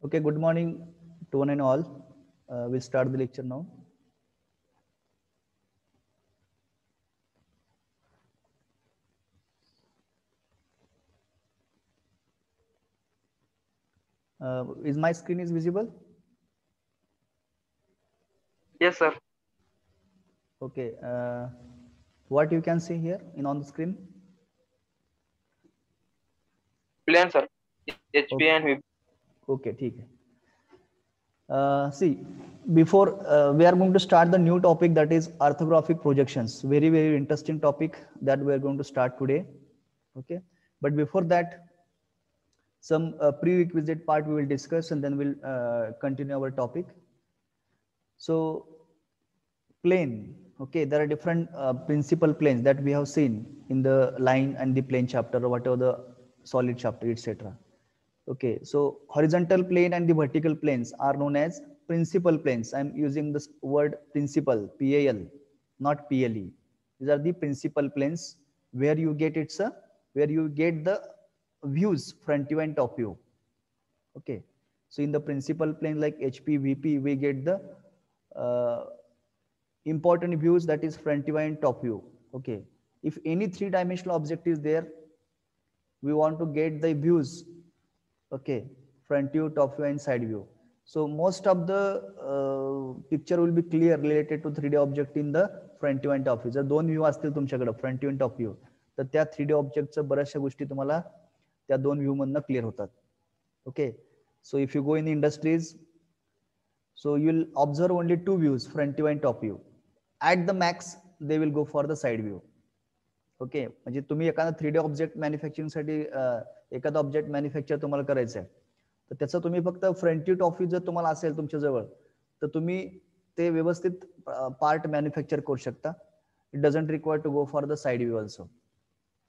Okay, good morning to one and all. We'll start the lecture now. Is my screen is visible? Yes, sir. Okay. What you can see here in on the screen? Plan, sir. HP Okay, and VP. okay, ठीक है. See, before we are going to start the new topic, that is orthographic projections. Very, very interesting topic that we are going to start today. Okay, but before that, some prerequisite part we will discuss, and then we'll continue our topic. So, plane. Okay, there are different principal planes that we have seen in the line and the plane chapter, or whatever the solid chapter, etc. Okay, so horizontal plane and the vertical planes are known as principal planes. I'm using this word principal, PAL, not PLE. These are the principal planes where you get where you get the views front view and top view. Okay, so in the principal plane like HP, VP, we get the uh, important views, that is front view and top view. Okay, if any three-dimensional object is there, we want to get the views. Okay, front view, top view and side view. So most of the picture will be clear related to 3D object in the front view and top view. जर दोन view असतील तुमच्याकडे front view आणि top view, तर त्या 3D ऑब्जेक्टच्या बऱ्याचशा गोष्टी तुम्हाला त्या दोन व्ह्यू मधनं क्लिअर होतात. Okay, so if you go in industries, so you'll observe only two views, front view and top view. At the max, they will go for the side view. Okay, म्हणजे तुम्ही एखादा 3D object मॅन्युफॅक्चरिंगसाठी एखादा object manufacture तुम्हाला करायचं आहे, तर त्याचं तुम्ही फक्त फ्रंट व्ह्यू टॉप व्ह्यू जर तुम्हाला असेल तुमच्या जवळ, तर तुम्ही ते व्यवस्थित पार्ट मॅन्युफॅक्चर करू शकता. It doesn't require to go for the side view also.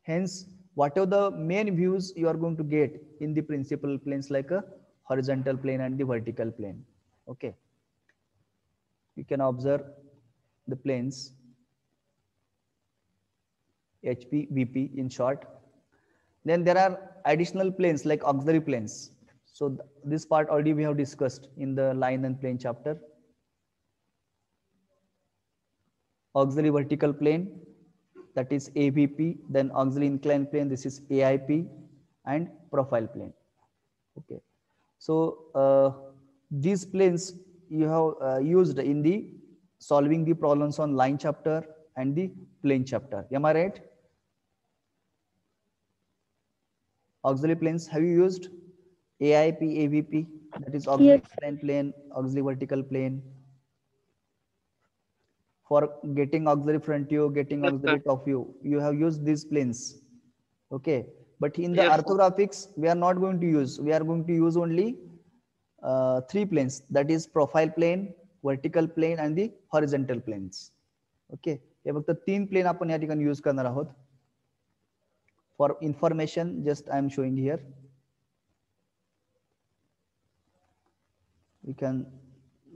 Hence, whatever the main views you are going to get in the principal planes, like a horizontal plane and the vertical plane. Okay, you can observe the planes HP, VP in short. Then there are additional planes like auxiliary planes. So this part already we have discussed in the line and plane chapter. Auxiliary vertical plane, that is AVP, then auxiliary inclined plane, this is AIP, and profile plane. Okay, so these planes you have used in the solving the problems on line chapter and the plane chapter. Am I right? Auxiliary planes have you used? AIP, AVP, that is auxiliary Yes, inclined plane, auxiliary vertical plane. For getting auxiliary front view, getting Yes, sir. auxiliary top view, you have used these planes. Okay, but in the Yes, sir. orthographics we are not going to use, we are going to use only three planes, that is profile plane, vertical plane and the horizontal planes. Okay, हे फक्त तीन plain आपण या ठिकाणी use करणार आहोत. For information, just I am showing here. You can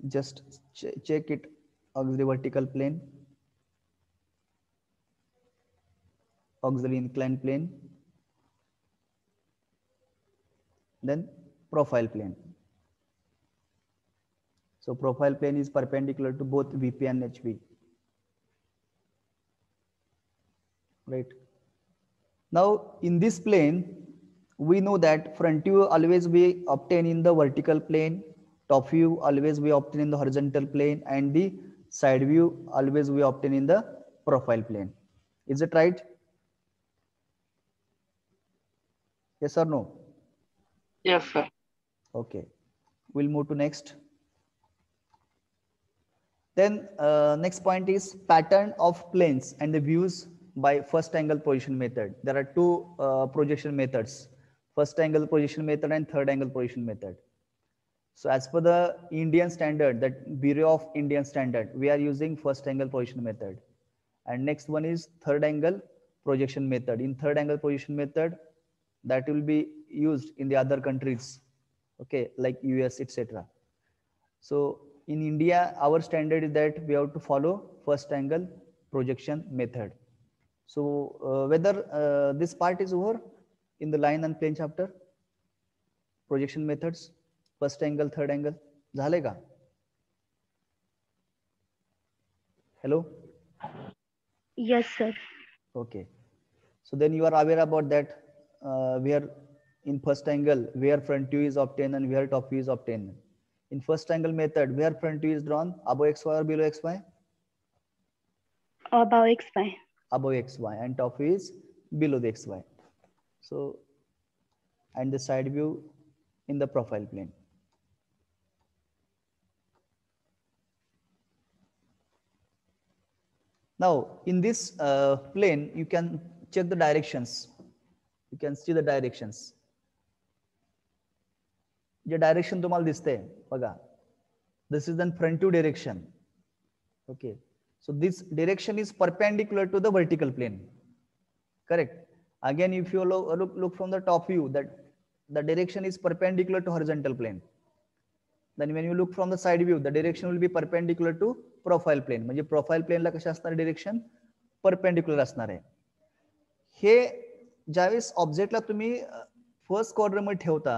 just check it. Auxiliary vertical plane, auxiliary inclined plane, then profile plane. So profile plane is perpendicular to both VP and HV. Right. Now in this plane, we know that front view always we obtain in the vertical plane, top view always we obtain in the horizontal plane, and the side view always we obtain in the profile plane. Is it right? Yes or no? Yes, sir. Okay, we'll move to next. Then next point is pattern of planes and the views by first angle projection method. There are two projection methods, first angle projection method and third angle projection method. So as per the Indian standard, that Bureau of Indian Standard, we are using first angle projection method. And next one is third angle projection method. In third angle projection method, that will be used in the other countries, okay, like US, etc. So in India, our standard is that we have to follow first angle projection method. So whether this part is over in the line and plane chapter, projection methods. First angle third angle झाले का? Hello? Yes, sir. Okay. So then you are aware about that where in first angle where front view is obtained and where top view is obtained. In first angle method, where front view is drawn, above xy or below xy? Above XY. Above xy, and top view is below the xy. So, and the side view in the profile plane. Now, in this plane, you can check the directions. You can see the directions. जे direction तुम्हाला दिसते बघा, this is the front view direction. Okay, so this direction is perpendicular to the vertical plane. Correct. Again, if you look from the top view, that the direction is perpendicular to horizontal plane. Then when you look from the side view, the direction will be perpendicular to profile plane. म्हणजे profile प्लेनला कशी असणार direction perpendicular असणार आहे. हे ज्यावेळेस ऑब्जेक्टला तुम्ही फर्स्ट क्वाड्रंट मध्ये ठेवता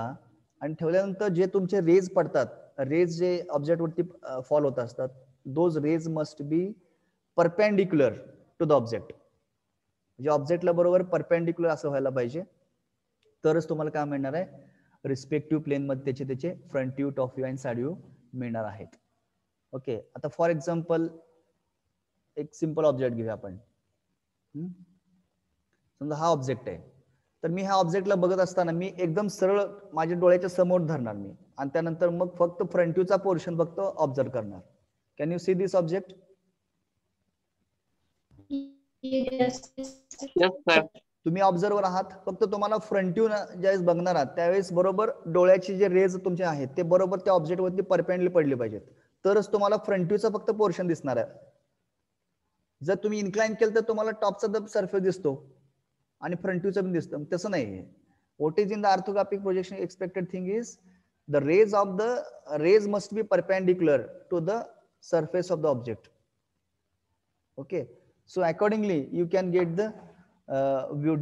आणि ठेवल्यानंतर जे तुमचे रेज पडतात, रेज जे ऑब्जेक्ट वरती फॉल होत असतात, those rays must be perpendicular to the object. म्हणजे ऑब्जेक्टला बरोबर परपेंडिक्युलर असं व्हायला पाहिजे, तरच तुम्हाला काय मिळणार आहे, रिस्पेक्टिव्ह प्लेन मध्ये त्याचे फ्रंट व्ह्यू, टॉप व्ह्यू आणि साइड व्ह्यू मिळणार आहेत. ओके, आता फॉर एक्झाम्पल एक सिंपल ऑब्जेक्ट घेऊया आपण. समजा हा ऑब्जेक्ट आहे, तर मी ह्या ऑब्जेक्टला बघत असताना मी एकदम सरळ माझ्या डोळ्याच्या समोर धरणार मी, आणि त्यानंतर मग फक्त फ्रंट व्ह्यूचा पोर्शन फक्त ऑब्झर्व करणार. Can you see this object? तुम्ही ऑब्झर्वर आहात, फक्त तुम्हाला फ्रंट व्ह्यू ज्यावेळेस बघणार आहात त्यावेळेस बरोबर डोळ्याची जे रेज तुमचे आहेत ते बरोबर त्या ऑब्जेक्ट वरती परपेंडिक्युलर पडले पाहिजेत, तरच तुम्हाला फ्रंट व्ह्यूचा फक्त पोर्शन दिसणार आहे. जर तुम्ही इन्क्लाइन केलं तर तुम्हाला टॉपचा सरफेस दिसतो आणि फ्रंट व्ह्यूचा पण दिसतं, तसं नाही. What is in the orthographic projection expected thing is the rays must be perpendicular to the surface of the object. Okay, so accordingly you can get the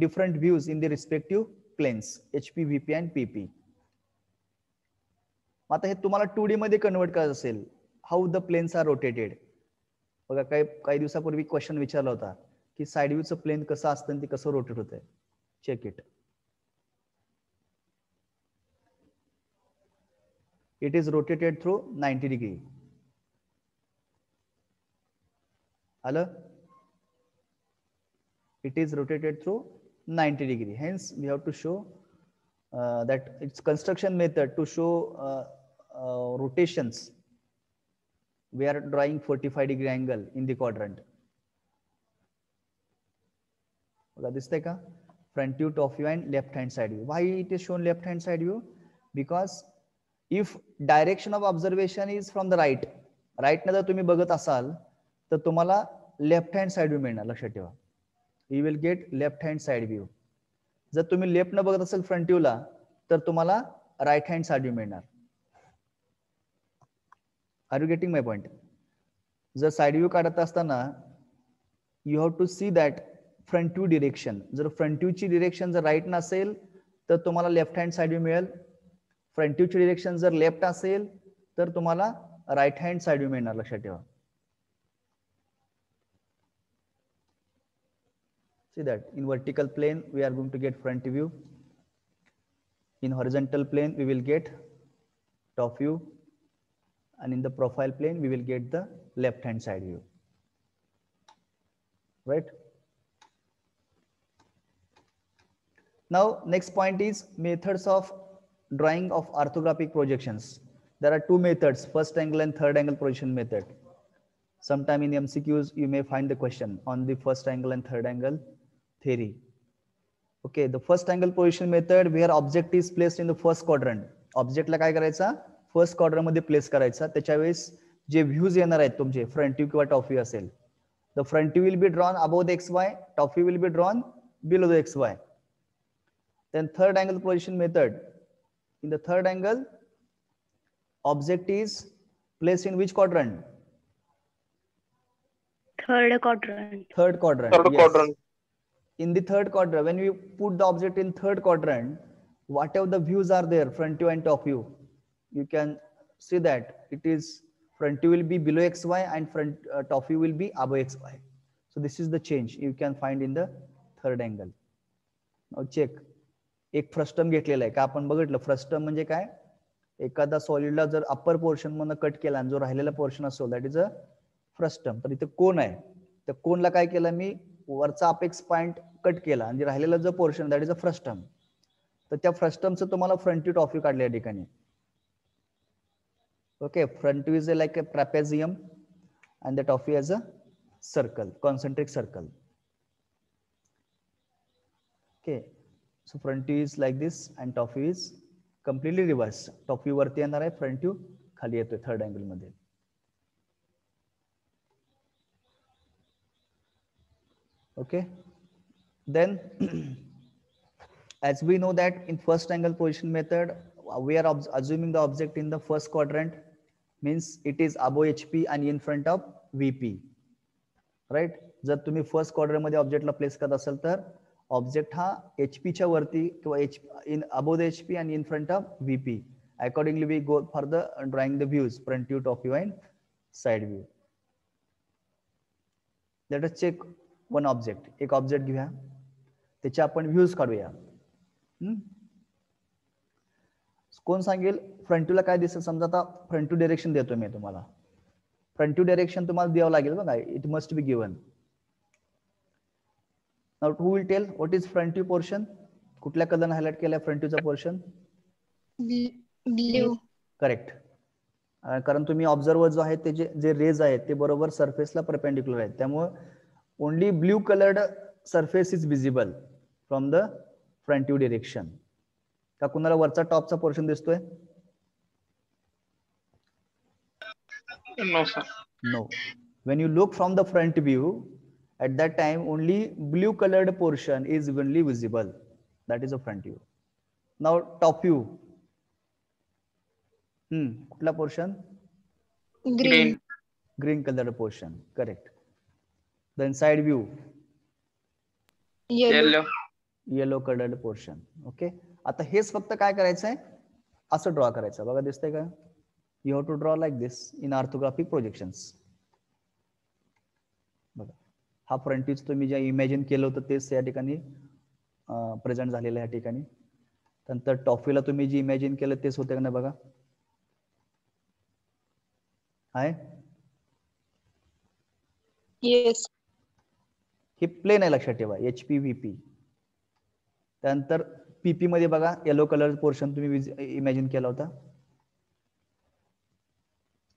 different views in the respective planes HP, VP and PP. आता हे तुम्हाला 2D मध्ये convert करायचं असेल, how the planes are rotated. बघा काही दिवसापूर्वी question विचारला होता की साइड व्ह्यूचं प्लेन कसं असतं आणि ते कसं रोटेट होतंय. Check it. It is rotated through 90 degree. Hello? It is rotated through 90 degree. Hence, we have to show that its construction method to show rotations. We are drawing 45 degree angle in the quadrant. दिसतंय का? Front view, top view and left hand side view. Why it is shown left hand side view? Because if direction of observation is from the right, right ने जर तुम्ही बघत असाल तर तुम्हाला left hand side view मिळणार. लक्षात ठेवा, you will get left hand side view. जर तुम्ही लेफ्ट न बघत असाल फ्रंट व्ह्यूला तर तुम्हाला राईट हँड साइड व्ह्यू मिळणार. Are you getting my point? जर साइड व्ह्यू काढत असताना you have to see that front view direction. जर फ्रंट व्ह्यूची डिरेक्शन जर राईट नसेल तर तुम्हाला लेफ्ट हँड साइड व्ह्यू मिळेल. फ्रंट व्ह्यूची डिरेक्शन जर लेफ्ट असेल तर तुम्हाला राईट हँड साइड व्ह्यू मिळणार. लक्षात ठेवा. See that in vertical plane we are going to get front view, in horizontal plane we will get top view, and in the profile plane we will get the left hand side view. Right? Now next point is methods of drawing of orthographic projections. There are two methods, first angle and third angle projection method. Sometime in MCQs you may find the question on the first angle and third angle theory. Okay, the first angle projection method where object is placed in the first quadrant. Object ला काय करायचा, first quadrant मध्ये place करायचा. त्याच्या वेळेस जे views येणार आहेत तुमचे फ्रंट व्ह्यू किंवा टॉप व्ह्यू असेल, the front view will be drawn above the XY, top view will be drawn below the XY. Then third angle projection method. In the third angle, object is placed in which quadrant? Third quadrant. Third quadrant. Third Yes. quadrant. In the third quadrant, when we put the object in third quadrant, whatever the views are there, front view and top view, you can see that it is front view will be below xy and front top view will be above xy. So this is the change you can find in the third angle. Now check. एक frustum घेतलेला आहे का आपण बघितलं frustum म्हणजे काय एखादा सॉलिडला जर अप्पर पोर्शन मधून कट केला आणि जो राहिलेला पोर्शन असतो दॅट इज अ फ्रस्टम. तर इथे कोन आहे त्या कोनला काय केलं मी वरचा अपेक्स पॉइंट कट केला आणि राहिलेला जो portion that is a frustum. तर त्या फ्रस्टमचं तुम्हाला फ्रंट व्ह्यू टॉप व्ह्यू काढले या ठिकाणी. Okay front view is like a trapezium and the top view as a circle, concentric circle. Okay, so front view is like this and top view is completely reverse. Top view वरती येणार आहे, front view खाली येतोय third angle मध्ये. Okay, then as we know that in first angle position method we are assuming the object in the first quadrant, means it is above HP and in front of VP, right? जर तुम्ही first quadrant मध्ये ऑब्जेक्टला place करत असाल तर object हा HP च्या वरती किंवा in above the HP and in front of VP. Accordingly we go for the drawing the views, front view, top view and side view. Let us check one object. एक object घेऊया, त्याचे आपण views काढूया. कोण सांगेल front व्ह्यूला काय दिसेल? समजा आता फ्रंट व्ह्यू डायरेक्शन देतो मी तुम्हाला, फ्रंट व्ह्यू डायरेक्शन तुम्हाला द्यावं लागेल बघा, it must be given. Now who will tell what is front view portion? कुठल्या कलरने हायलाइट केलाय फ्रंट व्ह्यूचा पोर्शन? ब्ल्यू. करेक्ट. कारण तुम्ही ऑब्झर्वर जो आहे ते जे रेज आहेत ते बरोबर सरफेसला परपेंडिक्युलर आहेत, त्यामुळे only blue coloured surface is visible from the front view direction. का कुणाला वरचा टॉपचा पोर्शन दिसतोय? No, sir. No. When you look from the front view, at that time only blue colored portion is only visible. That is a front view. Now top view. कुठला portion? Green. Green colored portion. Correct. Then side view. Yellow. Yellow colored portion. Okay. आता हेच फक्त काय करायचंय, असं draw करायचं. बघा दिसतंय का? You have to draw like this in orthographic projections. बघा हा फ्रंट व्ह्यू तुम्ही जे इमॅजिन केलं होतं तेच या ठिकाणी प्रेझेंट झालेलं आहे या ठिकाणी. नंतर टॉप व्ह्यूला तुम्ही जे इमॅजिन केलं तेच होतं का नाही बघा. आहे येस. हे प्लेन आहे लक्षात ठेवा, HP VP. त्यानंतर PP मध्ये बघा येलो कलर पोर्शन तुम्ही इमॅजिन केला होता.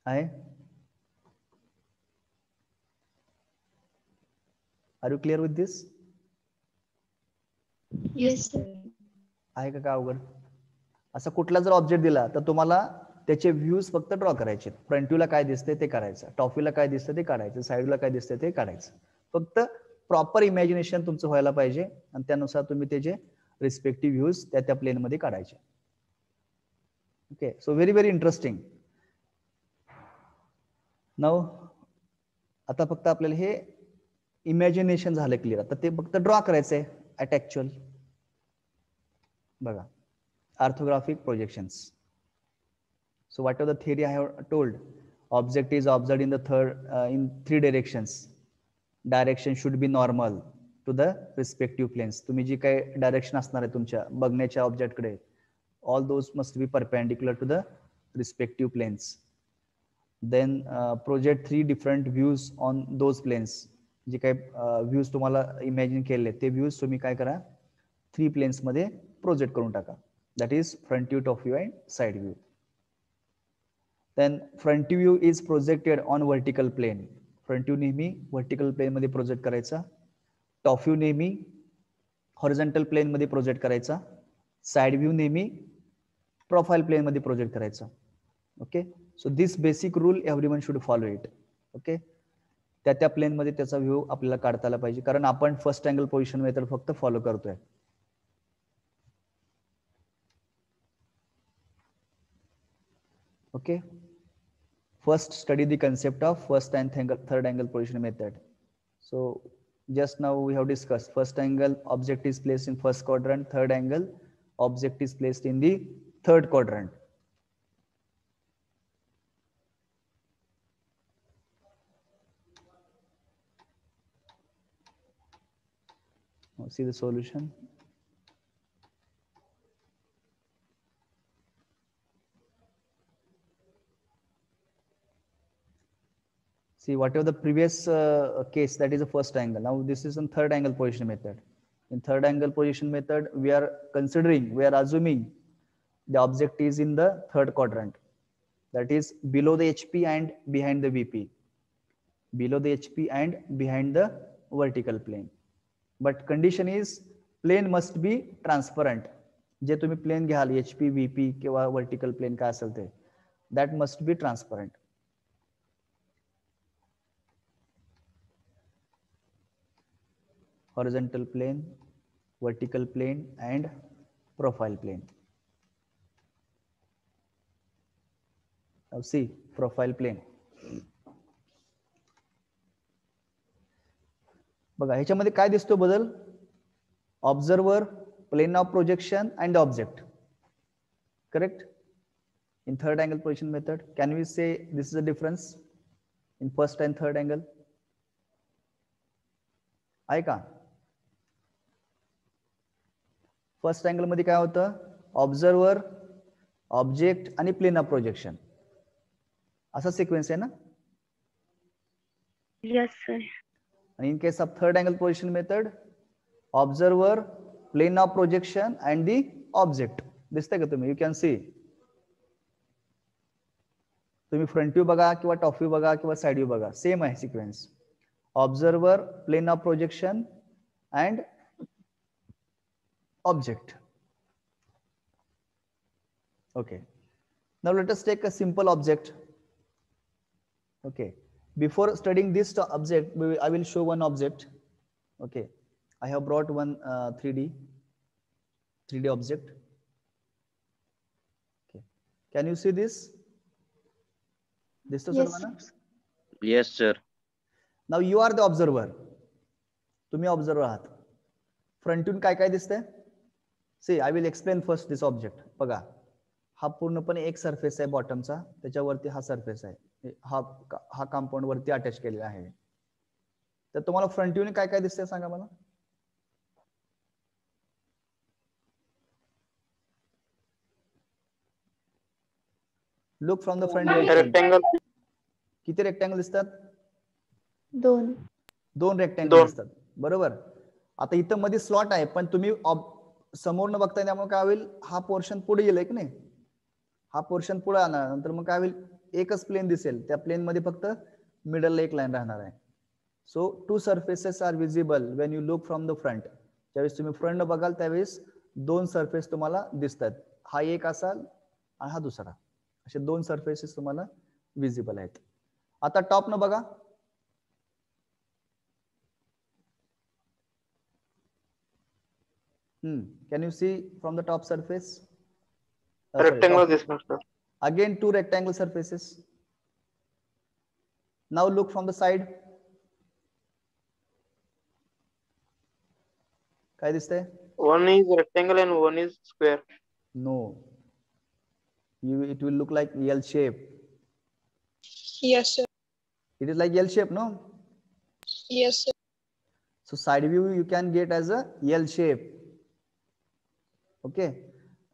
आहे are you clear with this? Yes. आहे का अवघड? असा कुठला जर ऑब्जेक्ट दिला तर तुम्हाला त्याचे व्ह्यूज फक्त ड्रॉ करायचे. फ्रंट व्ह्यूला काय दिसतंय ते काढायचं, टॉप व्ह्यूला काय दिसतंय ते काढायचं, साईड व्ह्यूला काय दिसतंय ते काढायचं. फक्त प्रॉपर इमॅजिनेशन तुमचं व्हायला पाहिजे आणि त्यानुसार तुम्ही त्याचे रिस्पेक्टिव्ह व्ह्यूज त्या प्लेन मध्ये काढायचे. Okay, so very very interesting. Now आता फक्त आपल्याला हे इमॅजिनेशन झालं क्लिअर, आता ते फक्त ड्रॉ करायचंय ऍट ऍक्च्युअल. बघा orthographic projections. So whatever the theory I have told, object is observed in the in 3 directions. Direction should be normal to the respective planes. तुम्ही जी काही डायरेक्शन असणार आहे तुमच्या बघण्याच्या ऑब्जेक्ट कडे, all those must be perpendicular to the respective planes. Then project 3 different views on those planes. जे काही views तुम्हाला imagine केले ते व्ह्यूज तुम्ही काय करा 3 प्लेन्स मध्ये प्रोजेक्ट करून टाका. That is front view, top view and side view. Then front view is projected on vertical plane. Front view नेहमी vertical plane मध्ये प्रोजेक्ट करायचा. Top view नेहमी horizontal plane मध्ये प्रोजेक्ट करायचा. Side view नेहमी profile plane मध्ये project करायचा. Okay, so this basic rule everyone should follow it. Okay, त्या प्लेन मध्ये त्याचा व्ह्यू आपल्याला काढता आला पाहिजे, कारण आपण फर्स्ट अँगल पोझिशन मेथड फक्त फॉलो करतोय. Okay, first study the concept of first and third angle position method. So just now we have discussed first angle object is placed in first quadrant, third angle object is placed in the third quadrant. See the solution. See, whatever the previous case, that is the first angle. Now this is in third angle position method. In third angle position method, we are assuming the object is in the third quadrant. That is below the HP and behind the VP. Below the HP and behind the vertical plane. But condition is plane must be transparent. जे तुम्ही plain घ्याल HP, VP किंवा vertical plane काय असेल ते, that must be transparent. Horizontal plane, vertical plane and profile plane. Now see profile plane. बघा ह्याच्यामध्ये काय दिसतो बदल? Observer, plane of projection and object. Correct? In third angle position method, can we say this is a difference in first and third angle? आहे का? First angle मध्ये काय होतं? ऑब्झर्वर, ऑब्जेक्ट आणि प्लेन ऑफ प्रोजेक्शन असा sequence आहे ना? Yes, sir. आणि in case of third angle position method, observer, plane of projection and the object. दिसतंय का तुम्ही? You can see. तुम्ही फ्रंट व्ह्यू बघा किंवा टॉप व्ह्यू बघा किंवा साइड व्ह्यू बघा, सेम आहे sequence. Observer, plane of projection and object. Okay, now let us take a simple object. Okay, before studying this object, I will show one object. Okay, I have brought one 3D object. Okay, can you see this? This to Yes. Sarvana? Yes, sir. Now you are the observer. तुम्ही observer आहात. फ्रंटून काय काय दिसतंय? See, I will explain first this object. बघा, हा पूर्णपणे एक surface आहे बॉटमचा, त्याच्यावरती हा सरफेस आहे, हा कंपाऊंड वरती अटॅच केलेला आहे. तर तुम्हाला फ्रंट व्ह्यूने काय काय दिसतंय सांगा मला. Look from the front view. Rectangle. किती रेक्टँगल दिसतात? दोन रेक्टँगल दिसतात. बरोबर. आता इथं मध्ये स्लॉट आहे, पण तुम्ही समोरनं बघताय त्यामुळे काय होईल, हा पोर्शन पुढे येईल की नाही, हा पोर्शन पुढे आणणार, नंतर मग काय होईल, एकच प्लेन दिसेल, त्या प्लेन मध्ये फक्त मिडल एक लाईन राहणार आहे. So two surfaces are visible when you look from the front. ज्यावेळेस तुम्ही फ्रंट बघाल त्यावेळेस दोन सरफेस तुम्हाला दिसतात. हा एक असाल आणि हा दुसरा, असे दोन सरफेसेस तुम्हाला विजिबल आहेत. आता टॉप न बघा. Can you see from the top surface? Rectangle this one, sir. Again two rectangle surfaces. Now look from the side. काय दिसतंय? One is rectangle and one is square. No. It will look like L shape. Yes, sir. It is like L shape, no? Yes, sir. So side view you can get as a L shape. Okay,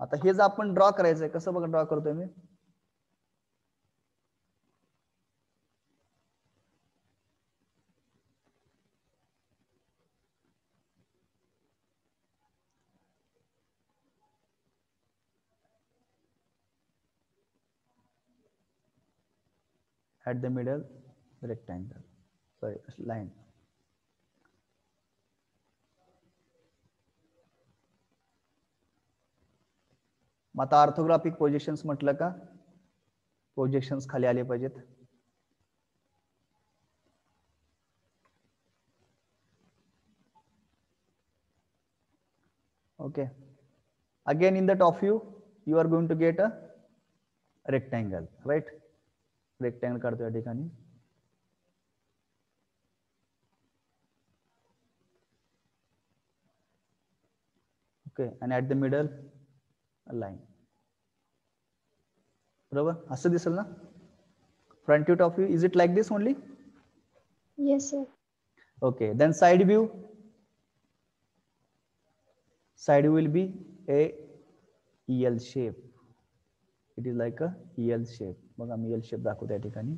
आता हेच आपण draw करायचंय. कसं बघा draw करतोय मी. at the middle rectangle, sorry, line. मग आता orthographic projections म्हटलं का, प्रोजेक्शन्स खाली आले पाहिजेत. Okay, again in the top view you are going to get a rectangle, right? Rectangle काढतो या ठिकाणी. Okay, and at the middle a line. बरोबर, असं दिसेल ना front view top view. Is it like this only? Yes, sir. Okay, then side view. Side view will be a EL shape. It is like a EL shape. बघा मी EL shape दाखवतो या ठिकाणी.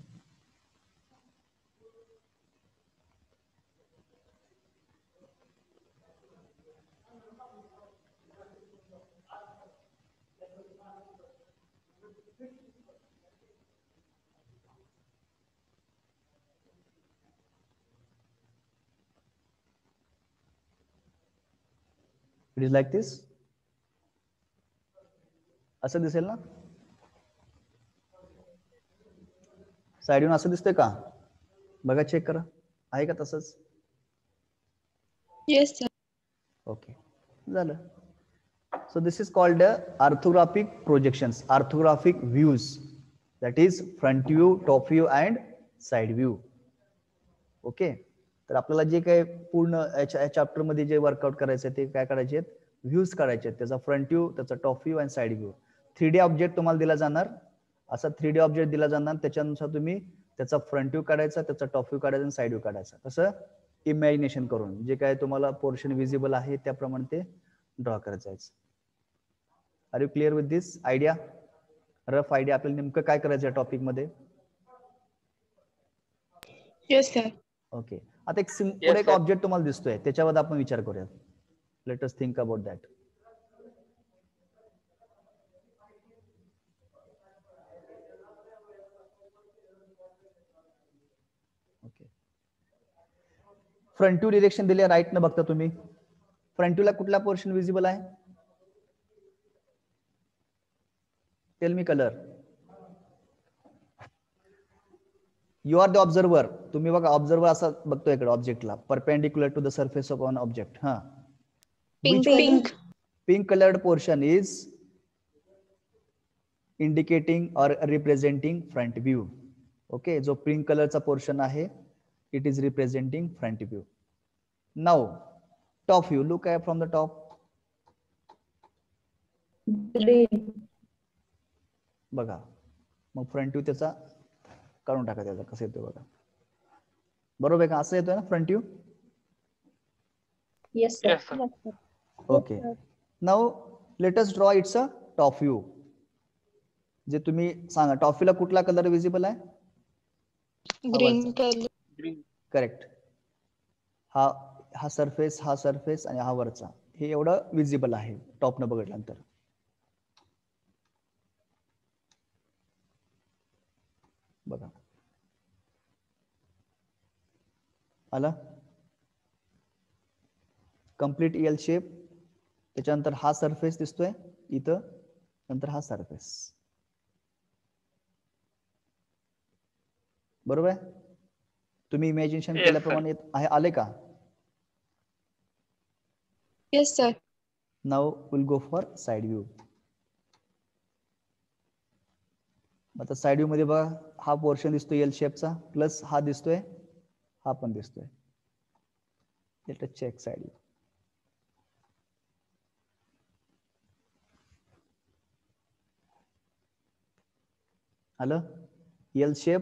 It is like this. असं दिसेल ना? Side view असं दिसतंय का? बघा चेक करा. आहे का तसंच? Yes, sir. ओके झालं. So this is called orthographic projections, orthographic views. That is front view, top view and side view. Okay. तर आपल्याला जे काही पूर्ण चॅप्टर मध्ये जे वर्कआउट करायचं ते काय करायचे आहेत? व्ह्यूज काढायचे आहेत. त्याचा फ्रंट व्ह्यू, त्याचा टॉप व्ह्यू आणि साइड व्ह्यू. 3D ऑब्जेक्ट तुम्हाला दिला जाणार. असा 3D ऑब्जेक्ट दिला जाणार. त्याच्यानुसार तुम्ही त्याचा फ्रंट व्ह्यू काढायचा, त्याचा टॉप व्ह्यू काढायचा आणि साइड व्ह्यू काढायचा. कसं? इमॅजिनेशन करून जे काय तुम्हाला पोर्शन विजिबल आहे त्याप्रमाणे ते ड्रॉ करायचं आहे. Are you clear with this idea? Rough idea आपल्याला नेमकं काय करायचं आहे टॉपिक मध्ये? Yes, sir. ओके. आता एक सिंपल एक ऑब्जेक्ट तुम्हाला दिसतोय, त्याच्यावर आपण विचार करूया. Let us think about that. Okay. Front view direction दिले राईट न बघता तुम्ही. फ्रंट व्ह्यूला कुठला पोर्शन विजिबल आहे? Tell me colour. You are the observer. तुम्ही बघा ऑब्झर्वर असा बघतोय इकडे ऑब्जेक्टला, perpendicular to the surface of on object. हा. Pink. Pink colored portion is indicating or representing front view. Okay, जो पिंक कलरचा पोर्शन आहे, it is representing front view. Now top view, look at from the top. Green. बघा मग front view त्याचा काढून टाका, त्याचा कसं येतोय बघा. बरोबर आहे का? असं येतोय ना front view? Yes, sir. Yes, sir. Okay. Now let us draw it's a top view. जे तुम्ही सांगा टॉप व्ह्यूला कुठला कलर विजिबल आहे? Green color. Green. करेक्ट. हा सरफेस, हा सरफेस आणि हा वरचा, हे एवढं विजिबल आहे टॉपनं बघितल्यानंतर. बघा आला कंप्लीट एल शेप. त्याच्यानंतर हा सरफेस दिसतोय इथं, नंतर हा सरफेस. बरोबर आहे? तुम्ही इमॅजिनेशन केल्याप्रमाणे आहे, आले का? Yes, sir. Now will go for side view. आता साइड व्ह्यू मध्ये बघा हा पोर्शन दिसतोय एल शेपचा, प्लस हा दिसतोय, हा पण दिसतोय. Let us check side view. आलं एल शेप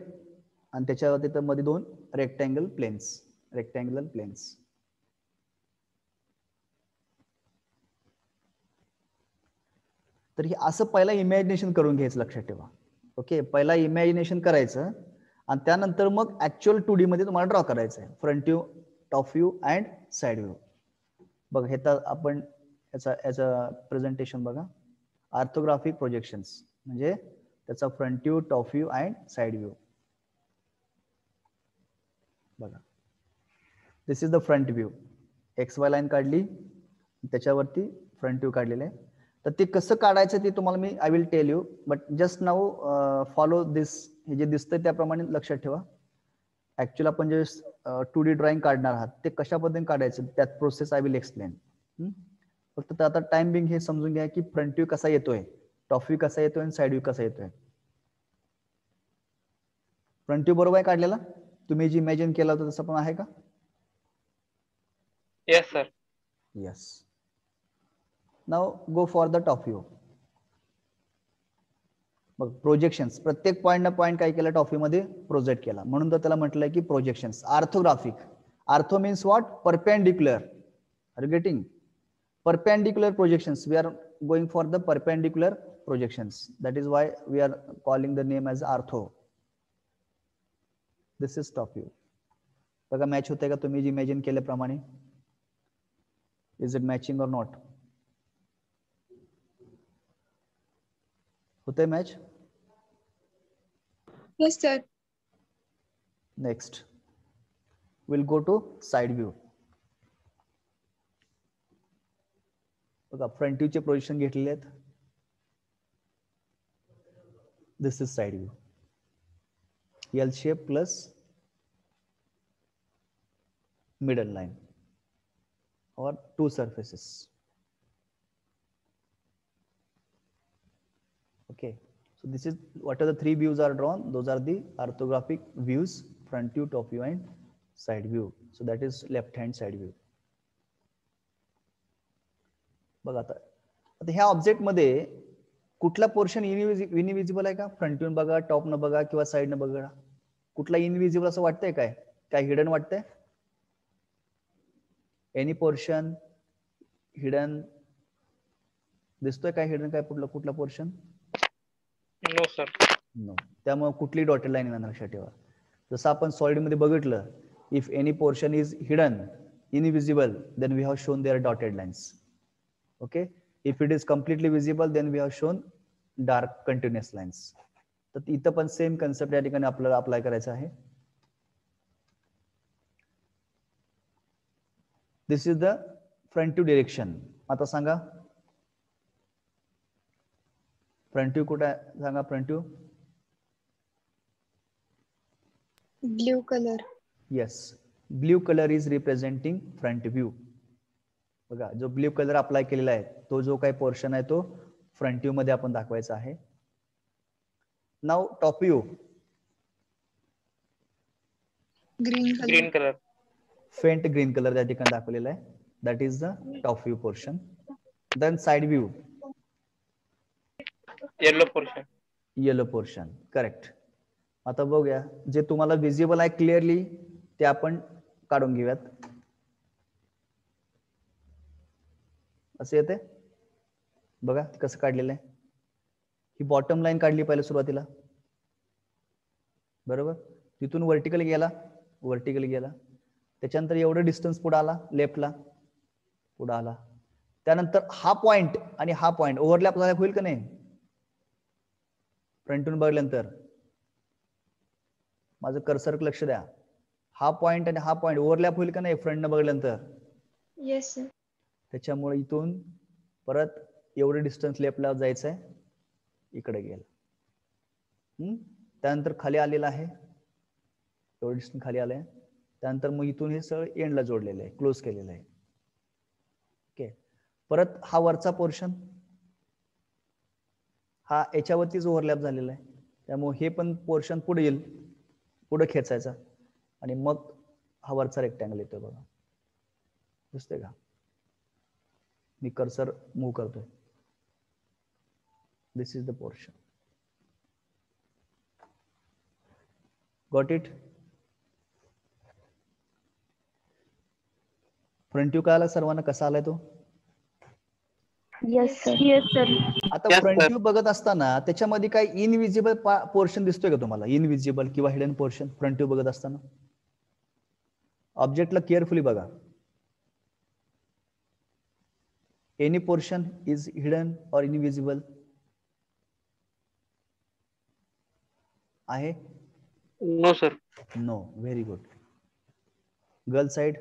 आणि त्याच्यावर तिथं मध्ये दोन रेक्टँगल प्लेन्स. तर हे असं पहिला इमॅजिनेशन करून घ्यायचं, लक्षात ठेवा. ओके, पहिला इमॅजिनेशन करायचं आणि त्यानंतर मग ऍक्च्युअल 2D मध्ये तुम्हाला ड्रॉ करायचं आहे. Front view, top view and side view. बघा हे तर आपण याचा प्रेझेंटेशन बघा. ऑर्थोग्राफिक प्रोजेक्शन्स म्हणजे त्याचा front view, top view and side view. बघा this is the front view. XY line काढली, त्याच्यावरती फ्रंट व्ह्यू काढलेले आहे. तर ते कसं काढायचं ते तुम्हाला मी I will tell you, but just now follow this. हे जे दिसतंय त्याप्रमाणे लक्षात ठेवा. ऍक्च्युअली आपण जे 2D ड्रॉइंग काढणार आहात ते कशा पद्धतीने काढायचं त्यात प्रोसेस आय विल एक्सप्लेन. फक्त आता टाइम बिंग हे समजून घ्या की फ्रंट व्ह्यू कसा येतोय, टॉप व्ह्यू कसा येतोय आणि साइड व्ह्यू कसा येतोय. फ्रंट व्ह्यू बरोबर आहे काढलेला? तुम्ही जे इमॅजिन केलं होतं तसं पण आहे का? Yes, sir. Yes. Now go for the top view. मग प्रोजेक्शन्स, प्रत्येक पॉइंट ना पॉइंट काय केलं टॉप व्ह्यू मध्ये प्रोजेक्ट केला, म्हणून तर त्याला म्हटलंय की projections. Orthographic. Ortho means what? Perpendicular. Are you getting? perpendicular projections. We are going for the perpendicular projections. That is why we are calling the name as ortho. This is top view. बघा match होते का तुम्ही जी imagine केल्याप्रमाणे? Is it matching or not? होते match? Yes, sir. Next, we'll go to side view. बघा front व्ह्यूचे position घेतलेले आहेत. This is side view. L shape plus middle line or two surfaces. Okay, so this is what are the three views are drawn. Those are the orthographic views: front view, top view, and side view. So that is left hand side view. बघा आता ह्या object मध्ये कुठला portion invisible आहे का? Front व्ह्यून बघा, top न बघा किंवा साइड न बघा, कुठला इनविजिबल असं वाटतंय? काय हिडन वाटतंय? एनी पोर्शन हिडन दिसतोय? काय हिडन? काय कुठला पोर्शन? No sir. नो. त्यामुळे कुठली डॉटेड लाईन येणार लक्षात ठेवा. जसं आपण सॉलिड मध्ये बघितलं, if any portion is hidden invisible then we have shown there dotted lines. Okay, if it is completely visible then we have shown dark continuous lines. तर इथं पण सेम कन्सेप्ट या ठिकाणी आपल्याला अप्लाय करायचं आहे. This is the front view direction. आता सांगा फ्रंट व्ह्यू कुठे आहे? सांगा front view. Blue color. Yes, blue colour is representing front view. बघा जो ब्ल्यू कलर अप्लाय केलेला आहे तो जो काही पोर्शन आहे तो फ्रंट व्ह्यू मध्ये आपण दाखवायचा आहे. Now top view. Green color. Green colour. Faint green colour त्या ठिकाणी दाखवलेला आहे. That is the top view portion. Then side view. Yellow portion. Yellow portion. Correct. आता बघूया जे तुम्हाला विजिबल आहे क्लिअरली ते आपण काढून घेऊयात. असं येते बघा कसं काढलेलं आहे. ही बॉटम लाईन काढली पाहिजे सुरुवातीला, बरोबर. तिथून वर्टिकल गेला, त्याच्यानंतर एवढं डिस्टन्स पुढे आला, लेफ्टला पुढे आला. त्यानंतर हा पॉइंट आणि हा पॉइंट ओव्हरलॅप झाला होईल का नाही? फ्रंटून बघल्यानंतर माझं कर्सर लक्ष द्या. हा पॉइंट आणि हा पॉइंट ओव्हरलॅप होईल का नाही फ्रंटनं बघल्यानंतर? Yes, sir. त्याच्यामुळे इथून परत एवढं डिस्टन्स लेफ्टला जायचं आहे, इकडे गेलं. त्यानंतर खाली आलेला आहे, एवढं डिस्टन्स खाली आलंय. त्यानंतर मग इथून हे सगळं एंडला जोडलेलं आहे, क्लोज केलेलं आहे. ओके, परत हा वरचा पोर्शन हा याच्यावरतीच ओव्हरलॅप झालेला आहे. त्यामुळे हे पण पोर्शन पुढे येईल, पुढे खेचायचा आणि मग हा वरचा रेक्टँगल येतोय बघा. दिसतंय का? मी कर्सर मूव्ह करतोय. This is the portion. Got it? Front view कळाला सर्वांना कसा आलाय तो? Yes, sir. Yes, sir. आता Yes, फ्रंट sir. व्ह्यू बघत असताना त्याच्यामध्ये काही इनविजिबल पोर्शन दिसतोय का तुम्हाला? इनविजिबल किंवा हिडन पोर्शन फ्रंट व्ह्यू बघत असताना ऑब्जेक्टला केअरफुली बघा. Any portion is hidden or invisible आहे? No sir. No. Very good. Girl side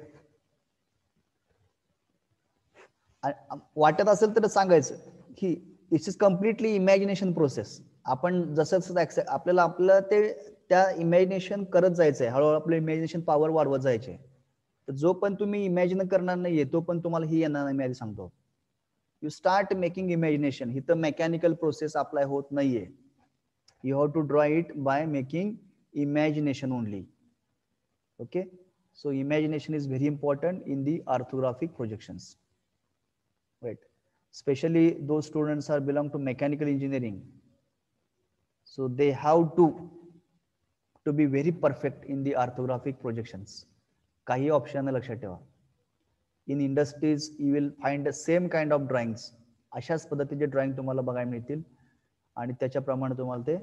वाटत असेल तर सांगायचं की it's is completely imagination process. आपण जसं आपल्याला आपलं ते त्या इमॅजिनेशन करत जायचंय, हळूहळू आपलं इमॅजिनेशन पॉवर वाढवत जायचे. तर जो पण तुम्ही इमॅजिन करणार नाहीये तो पण तुम्हाला ही येणार नाही, मी आधी सांगतो. You start making imagination. ही तर मेकॅनिकल प्रोसेस अप्लाय होत नाहीये. You have to draw it by making imagination only. Okay, so imagination is very important in the orthographic projections, right? Especially those students are belong to mechanical engineering, so they have to be very perfect in the orthographic projections. काही option लक्षात ठेवा. In industries you will find the same kind of drawings. अशाच पद्धतीचे drawing तुम्हाला बघायला मिळतील आणि त्याच्याप्रमाणे तुम्हाला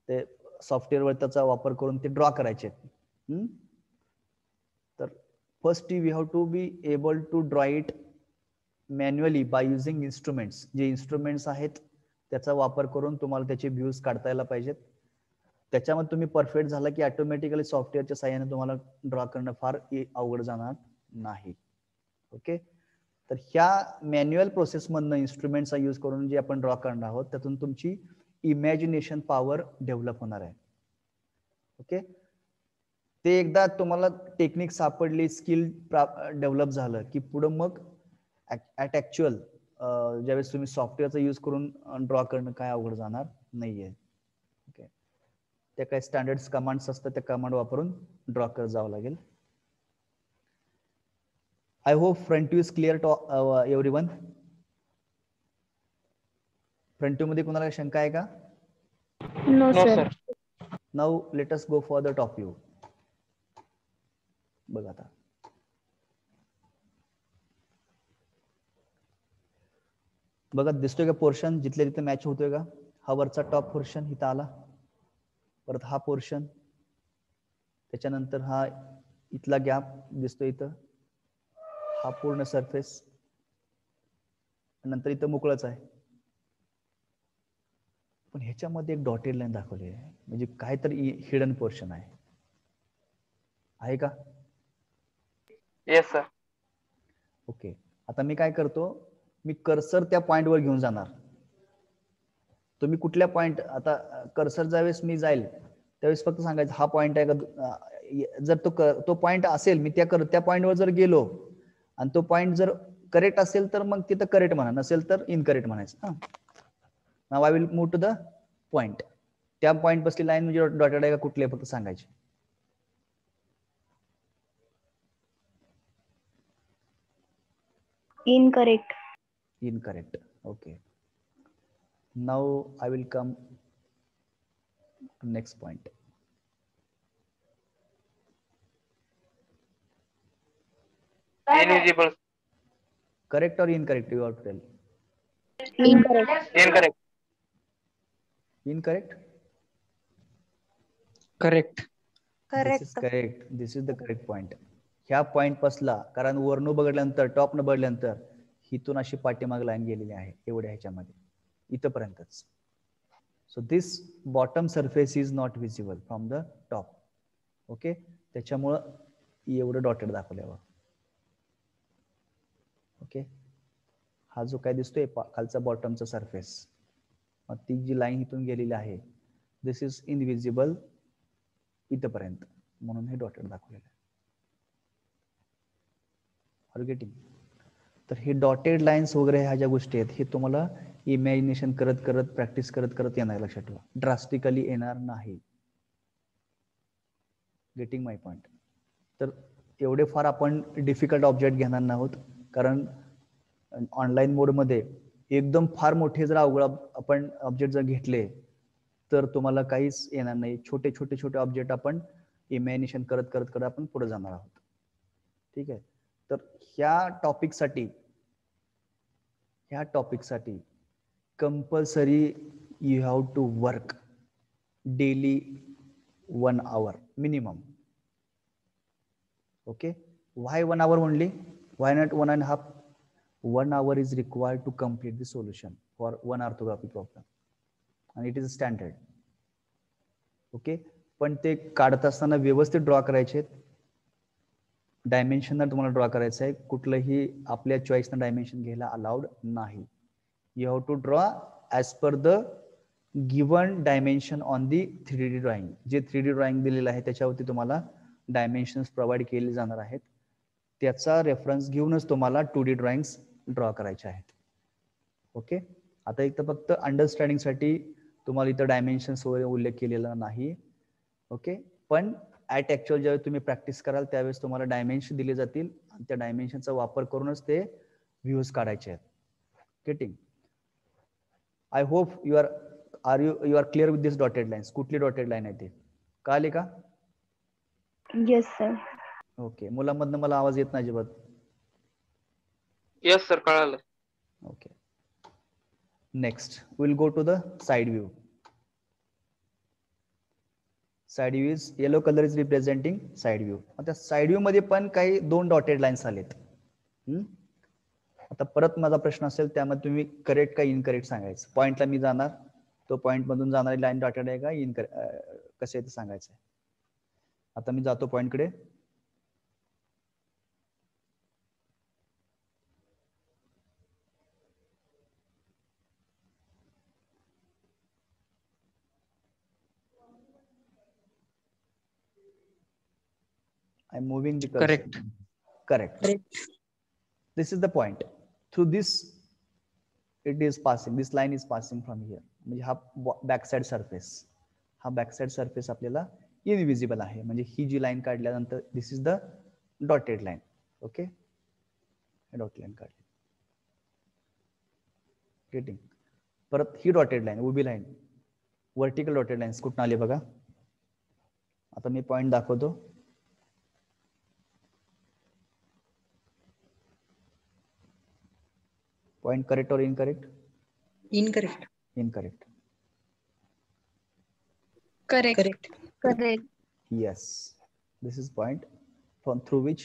ते सॉफ्टवेअरवर त्याचा वापर करून ते ड्रॉ करायचे. तर first we have to be able to draw it manually by using instruments. जे इन्स्ट्रुमेंट्स आहेत त्याचा वापर करून तुम्हाला त्याचे व्ह्यूज काढता यायला पाहिजेत. त्याच्यामध्ये तुम्ही परफेक्ट झाला की ऑटोमॅटिकली सॉफ्टवेअरच्या साहाय्याने तुम्हाला ड्रॉ करणं फार अवघड जाणार नाही. ओके. तर ह्या मॅन्युअल प्रोसेसमधनं इन्स्ट्रुमेंटचा यूज करून जे आपण ड्रॉ करणार आहोत त्यातून तुमची इमॅजिनेशन पॉवर डेव्हलप होणार आहे. ओके. ते एकदा तुम्हाला टेक्निक सापडली, स्किल डेव्हलप झालं की पुढं मग ऍट ऍक्च्युअल ज्यावेळेस तुम्ही सॉफ्टवेअरचा यूज करून ड्रॉ करणं काय अवघड जाणार नाहीये. ओके. त्या काही स्टँडर्ड कमांड्स असतात त्या कमांड वापरून ड्रॉ करत जावं लागेल. I hope front view is clear to everyone. Front view मध्ये कोणाला शंका आहे का? No, No, sir. sir. Now let us go for the top view. बघा आता. बघा दिसतोय का पोर्शन जिथल्या तिथे मॅच होतोय का? हा वरचा टॉप पोर्शन इथं आला, परत हा पोर्शन, त्याच्यानंतर हा इथला गॅप दिसतोय इथं, हा पूर्ण सरफेस, नंतर इथं मोकळच आहे. पण ह्याच्यामध्ये एक डॉटेड लाईन दाखवली आहे, म्हणजे काहीतरी हिडन पोर्शन आहे का? Yes, sir. ओके. आता मी काय करतो, मी कर्सर त्या पॉइंटवर घेऊन जाणार. तुम्ही कुठल्या पॉइंट, आता कर्सर ज्यावेळेस मी जाईल त्यावेळेस फक्त सांगायचं हा पॉइंट आहे का. जर तो पॉइंट असेल, मी त्या पॉइंटवर जर गेलो आणि तो पॉइंट जर करेक्ट असेल तर मग तिथं करेक्ट म्हणा, नसेल तर इनकरेक्ट म्हणायचं. Now I will move to the point. त्या पॉइंट बसली लाईन म्हणजे डॉटेड आहे का कुठले फक्त सांगायचे. Incorrect. Incorrect. Okay. Now I will come to next point. Invisible. Correct or incorrect? You have to tell. Incorrect. Incorrect. Incorrect. Correct. This is correct. This is the correct point. ह्या point पासला, कारण वरनं बघितल्यानंतर टॉपनं बघितल्यानंतर हिथून अशी पाठीमाग line गेलेली आहे एवढ्या ह्याच्यामध्ये इथपर्यंतच. So this bottom surface is not visible from the top. Okay. त्याच्यामुळं एवढं डॉटेड दाखवल्यावर. ओके. हा जो काय दिसतोय खालचा बॉटमचा सरफेस, मग ती जी लाईन इथून गेलेली आहे दिस इज इनविजिबल इथपर्यंत, म्हणून हे डॉटेड दाखवलेलं आहे. Are getting? तर हे डॉटेड लाईन्स वगैरे ह्या ज्या गोष्टी आहेत हे तुम्हाला इमॅजिनेशन करत करत प्रॅक्टिस करत करत येणार. लक्षात ठेवा, ड्रास्टिकली येणार नाही. Getting my point? तर एवढे फार आपण डिफिकल्ट ऑब्जेक्ट घेणार नाहोत, कारण ऑनलाईन मोडमध्ये एकदम फार मोठे जर अवघड आपण ऑब्जेक्ट जर घेतले तर तुम्हाला काहीच येणार नाही. छोटे छोटे छोटे ऑब्जेक्ट आपण इमॅजिनेशन करत करत करत आपण पुढे जाणार आहोत. ठीक आहे. तर ह्या टॉपिकसाठी compulsory you have to work daily 1 hour minimum. Okay. Why 1 hour only? Why not 1.5? 1 hour is required to complete the solution for one orthography problem, and it is standard. Okay. पण ते काढत असताना व्यवस्थित ड्रॉ करायचे. Dimension तुम्हाला draw करायचं आहे, कुठलंही आपल्या चॉईसनं डायमेन्शन घ्यायला अलाउड नाही. You have to draw as per the given dimension on the 3D drawing. जे 3D ड्रॉइंग दिलेलं आहे त्याच्यावरती तुम्हाला डायमेन्शन्स प्रोव्हाइड केले जाणार आहेत. त्याचा रेफरन्स घेऊनच तुम्हाला 2D ड्रॉइंग्स ड्रॉ करायचे आहेत. ओके. आता एक तर फक्त अंडरस्टँडिंगसाठी तुम्हाला इथं डायमेन्शन्स वगैरे उल्लेख केलेला नाही. ओके. पण ॲट ॲक्च्युअल ज्यावेळेस तुम्ही प्रॅक्टिस कराल त्यावेळेस तुम्हाला डायमेन्शन दिले जातील आणि त्या डायमेन्शनचा वापर करूनच ते व्ह्यूज काढायचे आहेत. Getting? I hope you are clear with this dotted lines. कुठली डॉटेड लाईन आहे ते कळाली का? Yes, sir. ओके. मुलांमधनं मला आवाज येत नाही अजिबात. येस सर कळालं. Okay. Next, we'll go to the side view. Side view is yellow color is representing side view. आता side view मध्ये पण काही दोन डॉटेड लाईन्स आलेत. आता परत माझा प्रश्न असेल त्यामध्ये तुम्ही करेक्ट का इनकरेक्ट सांगायचं. पॉइंटला मी जाणार, तो पॉइंट मधून जाणारी लाईन डॉटेड आहे का कसे ते सांगायचं. आता मी जातो पॉइंटकडे. I'm moving the cursor. Correct. This is the point. Through this, it is passing. This line is passing from here. म्हणजे हा बॅकसाइड सरफेस, हा बॅकसाइड सरफेस आपल्याला इनविजिबल आहे. म्हणजे ही जी लाईन काढल्यानंतर this is the dotted line. Okay, dotted line काढली. गेटिंग. परत ही डॉटेड लाईन, उभी लाईन, वर्टिकल डॉटेड लाईन्स कुठून आली बघा. आता मी पॉइंट दाखवतो. Point correct or incorrect? Incorrect. Incorrect. Correct. Correct. Yes. This is point from through which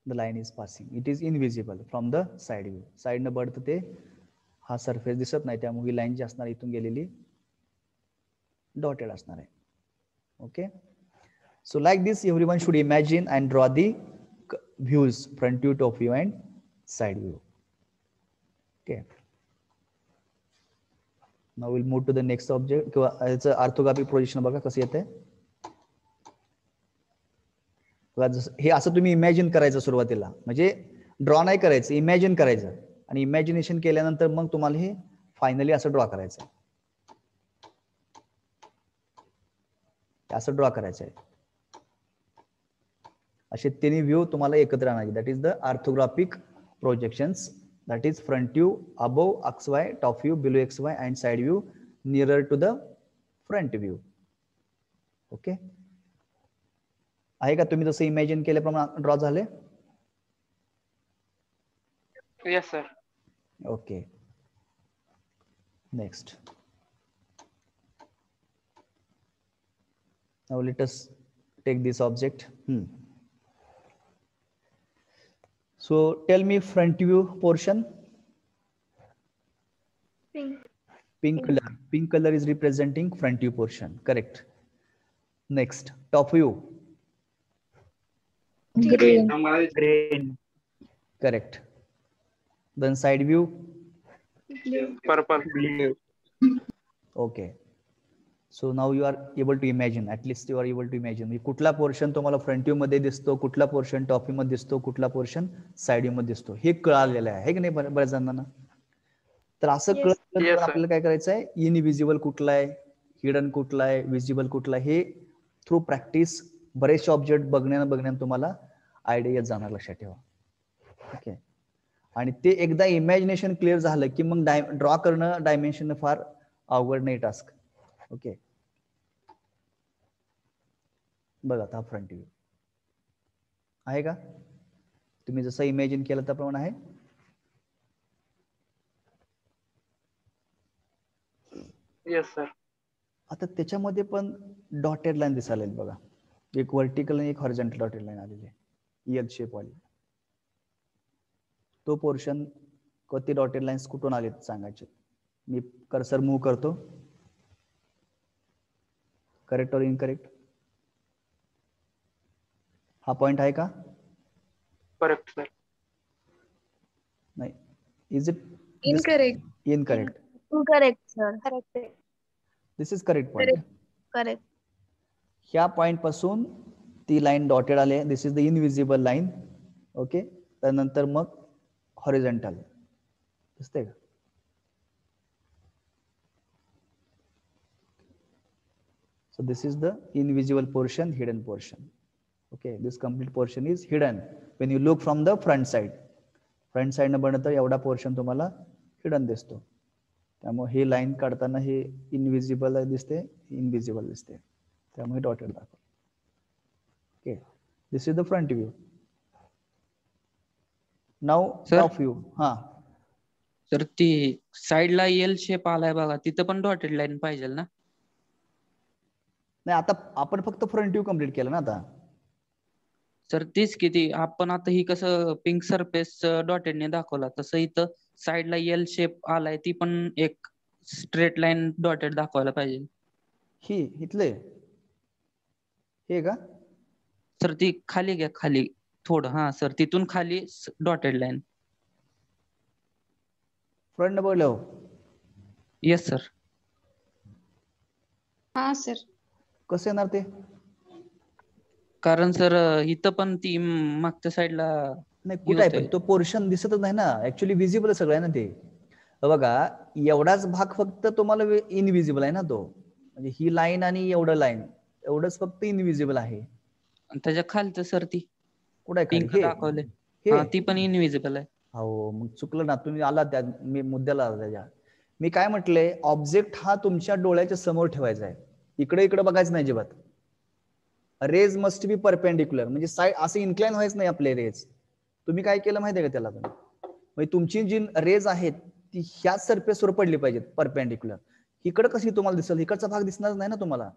the line is passing. It is invisible from the side view. Side न बढत ते हा सरफेस दिसत नाही, त्यामुळे लाईन जी असणार इथून गेलेली डॉटेड असणार आहे. Okay. So like this everyone should imagine and draw the views, front view, top view and side view. Okay. Now we'll move to the next object. किंवा याचं ऑर्थोग्राफिक प्रोजेक्शन बघा कसं येते. हे असं तुम्ही इमॅजिन करायचं सुरुवातीला, म्हणजे ड्रॉ नाही करायचं, इमॅजिन करायचं. आणि इमॅजिनेशन केल्यानंतर मग तुम्हाला हे फायनली असं ड्रॉ करायचं आहे. असं ड्रॉ करायचं आहे. असे तिन्ही व्ह्यू तुम्हाला एकत्र आणायचे. That is the orthographic projections. That is front view above XY, top view below XY and side view nearer to the front view. Okay. आहे का, तुम्ही जसं इमॅजिन केल्याप्रमाणे ड्रॉ झाले? Yes sir. Okay. Next. Now let us take this object. So tell me front view portion. Pink. Pink color. Pink color is representing front view portion. Correct. Next, top view. Green. Green. Correct. Then side view. Blue. Purple. Okay. So now you are able to imagine. At least you are able to imagine. कुठला portion तुम्हाला front view मध्ये दिसतो, कुठला portion top view मध्ये दिसतो, कुठला portion side view मध्ये दिसतो, हे कळालेलं आहे की नाही बऱ्याच जणांना. तर असं कळलं आपल्याला काय करायचं आहे, इनविजिबल कुठला आहे, हिडन कुठला आहे, विजिबल कुठला आहे, हे थ्रू प्रॅक्टिस बरेचसे ऑब्जेक्ट बघण्यानं तुम्हाला आयडिया येत जाणार. लक्षात ठेवा. ओके. आणि ते एकदा इमॅजिनेशन क्लिअर झालं की मग ड्रॉ करणं डायमेन्शन फार अवघड नाही टास्क. ओके. बघा आता फ्रंट व्ह्यू आहे का, तुम्ही जसं इमॅजिन केलं त्याप्रमाणे आहे. Yes sir. आता त्याच्यामध्ये पण डॉटेड लाईन दिसायला बघा, एक व्हर्टिकल आणि एक हॉरिझॉन्टल डॉटेड लाईन आलेली आहे, एल शेप वाली. तो पोर्शन कोणती डॉटेड लाईन्स कुठून आलेत सांगायचे. मी कर्सर मूव्ह करतो. करेक्ट और इनकरेक्ट? हा पॉइंट आहे का? Correct sir. नाही. Is it Incorrect. Incorrect? Incorrect, sir. Correct. This is correct point. Correct. ह्या पॉइंट पासून ती लाईन डॉटेड आले. This is the invisible line. Okay. त्यानंतर मग हॉरिझॉन्टल दिसते का? So this is the invisible portion, hidden portion. Okay, this complete portion is hidden when you look from the front side. Front side न बनत एवढा portion तुम्हाला hidden दिसतो. त्यामुळे हे लाईन काढताना हे इनविजिबल दिसते, इनविजिबल दिसते, त्यामुळे डॉटेड दाखव. Okay. This is the front view. Now Sir? Of you. हा तर ती साईडला एल शेप आलाय बघा, तिथं पण डॉटेड लाईन पाहिजे ना? नाही, आता आपण फक्त फ्रंट व्ह्यू कम्प्लीट केलं ना आता. सर तीच किती आपण आता ही कसं पिंक सरफेस डॉटेडने दाखवला, तसं इथं साईडला एल शेप आलाय, ती पण एक स्ट्रेट लाईन डॉटेड दाखवायला पाहिजे. ही इथले हे का? सर ती खाली घ्या, खाली थोडं. हा सर, तिथून खाली डॉटेड लाईन. फ्रंट बघलं हो. Yes sir. हा सर. कसं येणार ते? कारण सर इथं पण ती मागच्या साईडला नाही, कुठं आहे पण तो पोर्शन दिसतच नाही ना. ऍक्च्युली विजिबल सगळं आहे ना ते. बघा, एवढाच भाग फक्त तुम्हाला इनविजिबल आहे ना तो. म्हणजे ही लाईन आणि एवढं लाईन एवढंच फक्त इनविजिबल आहे. त्याच्या खालचं सर ती कुठं आहे खाली? पिंक हे दाखवले, हे हा ती पण इनविजिबल आहे. हो, मग चुकलं ना तुम्ही. आला त्या मी मुद्द्याला आला त्याच्या. मी काय म्हटलंय, ऑब्जेक्ट हा तुमच्या डोळ्याच्या समोर ठेवायचा आहे. इकडे इकडे बघायचं नाही अजिबात. रेज मस्ट बी परपेंडिक्युलर, म्हणजे साईड असं इन्क्लाइन व्हायचं नाही आपले रेज. तुम्ही काय केलं माहिती आहे का त्याला? म्हणजे तुमची जी रेज आहेत ती ह्या सरफेसवर पडली पाहिजेत परपेंडिक्युलर. इकडं कशी तुम्हाला दिसेल? इकडचा भाग दिसणार नाही ना तुम्हाला.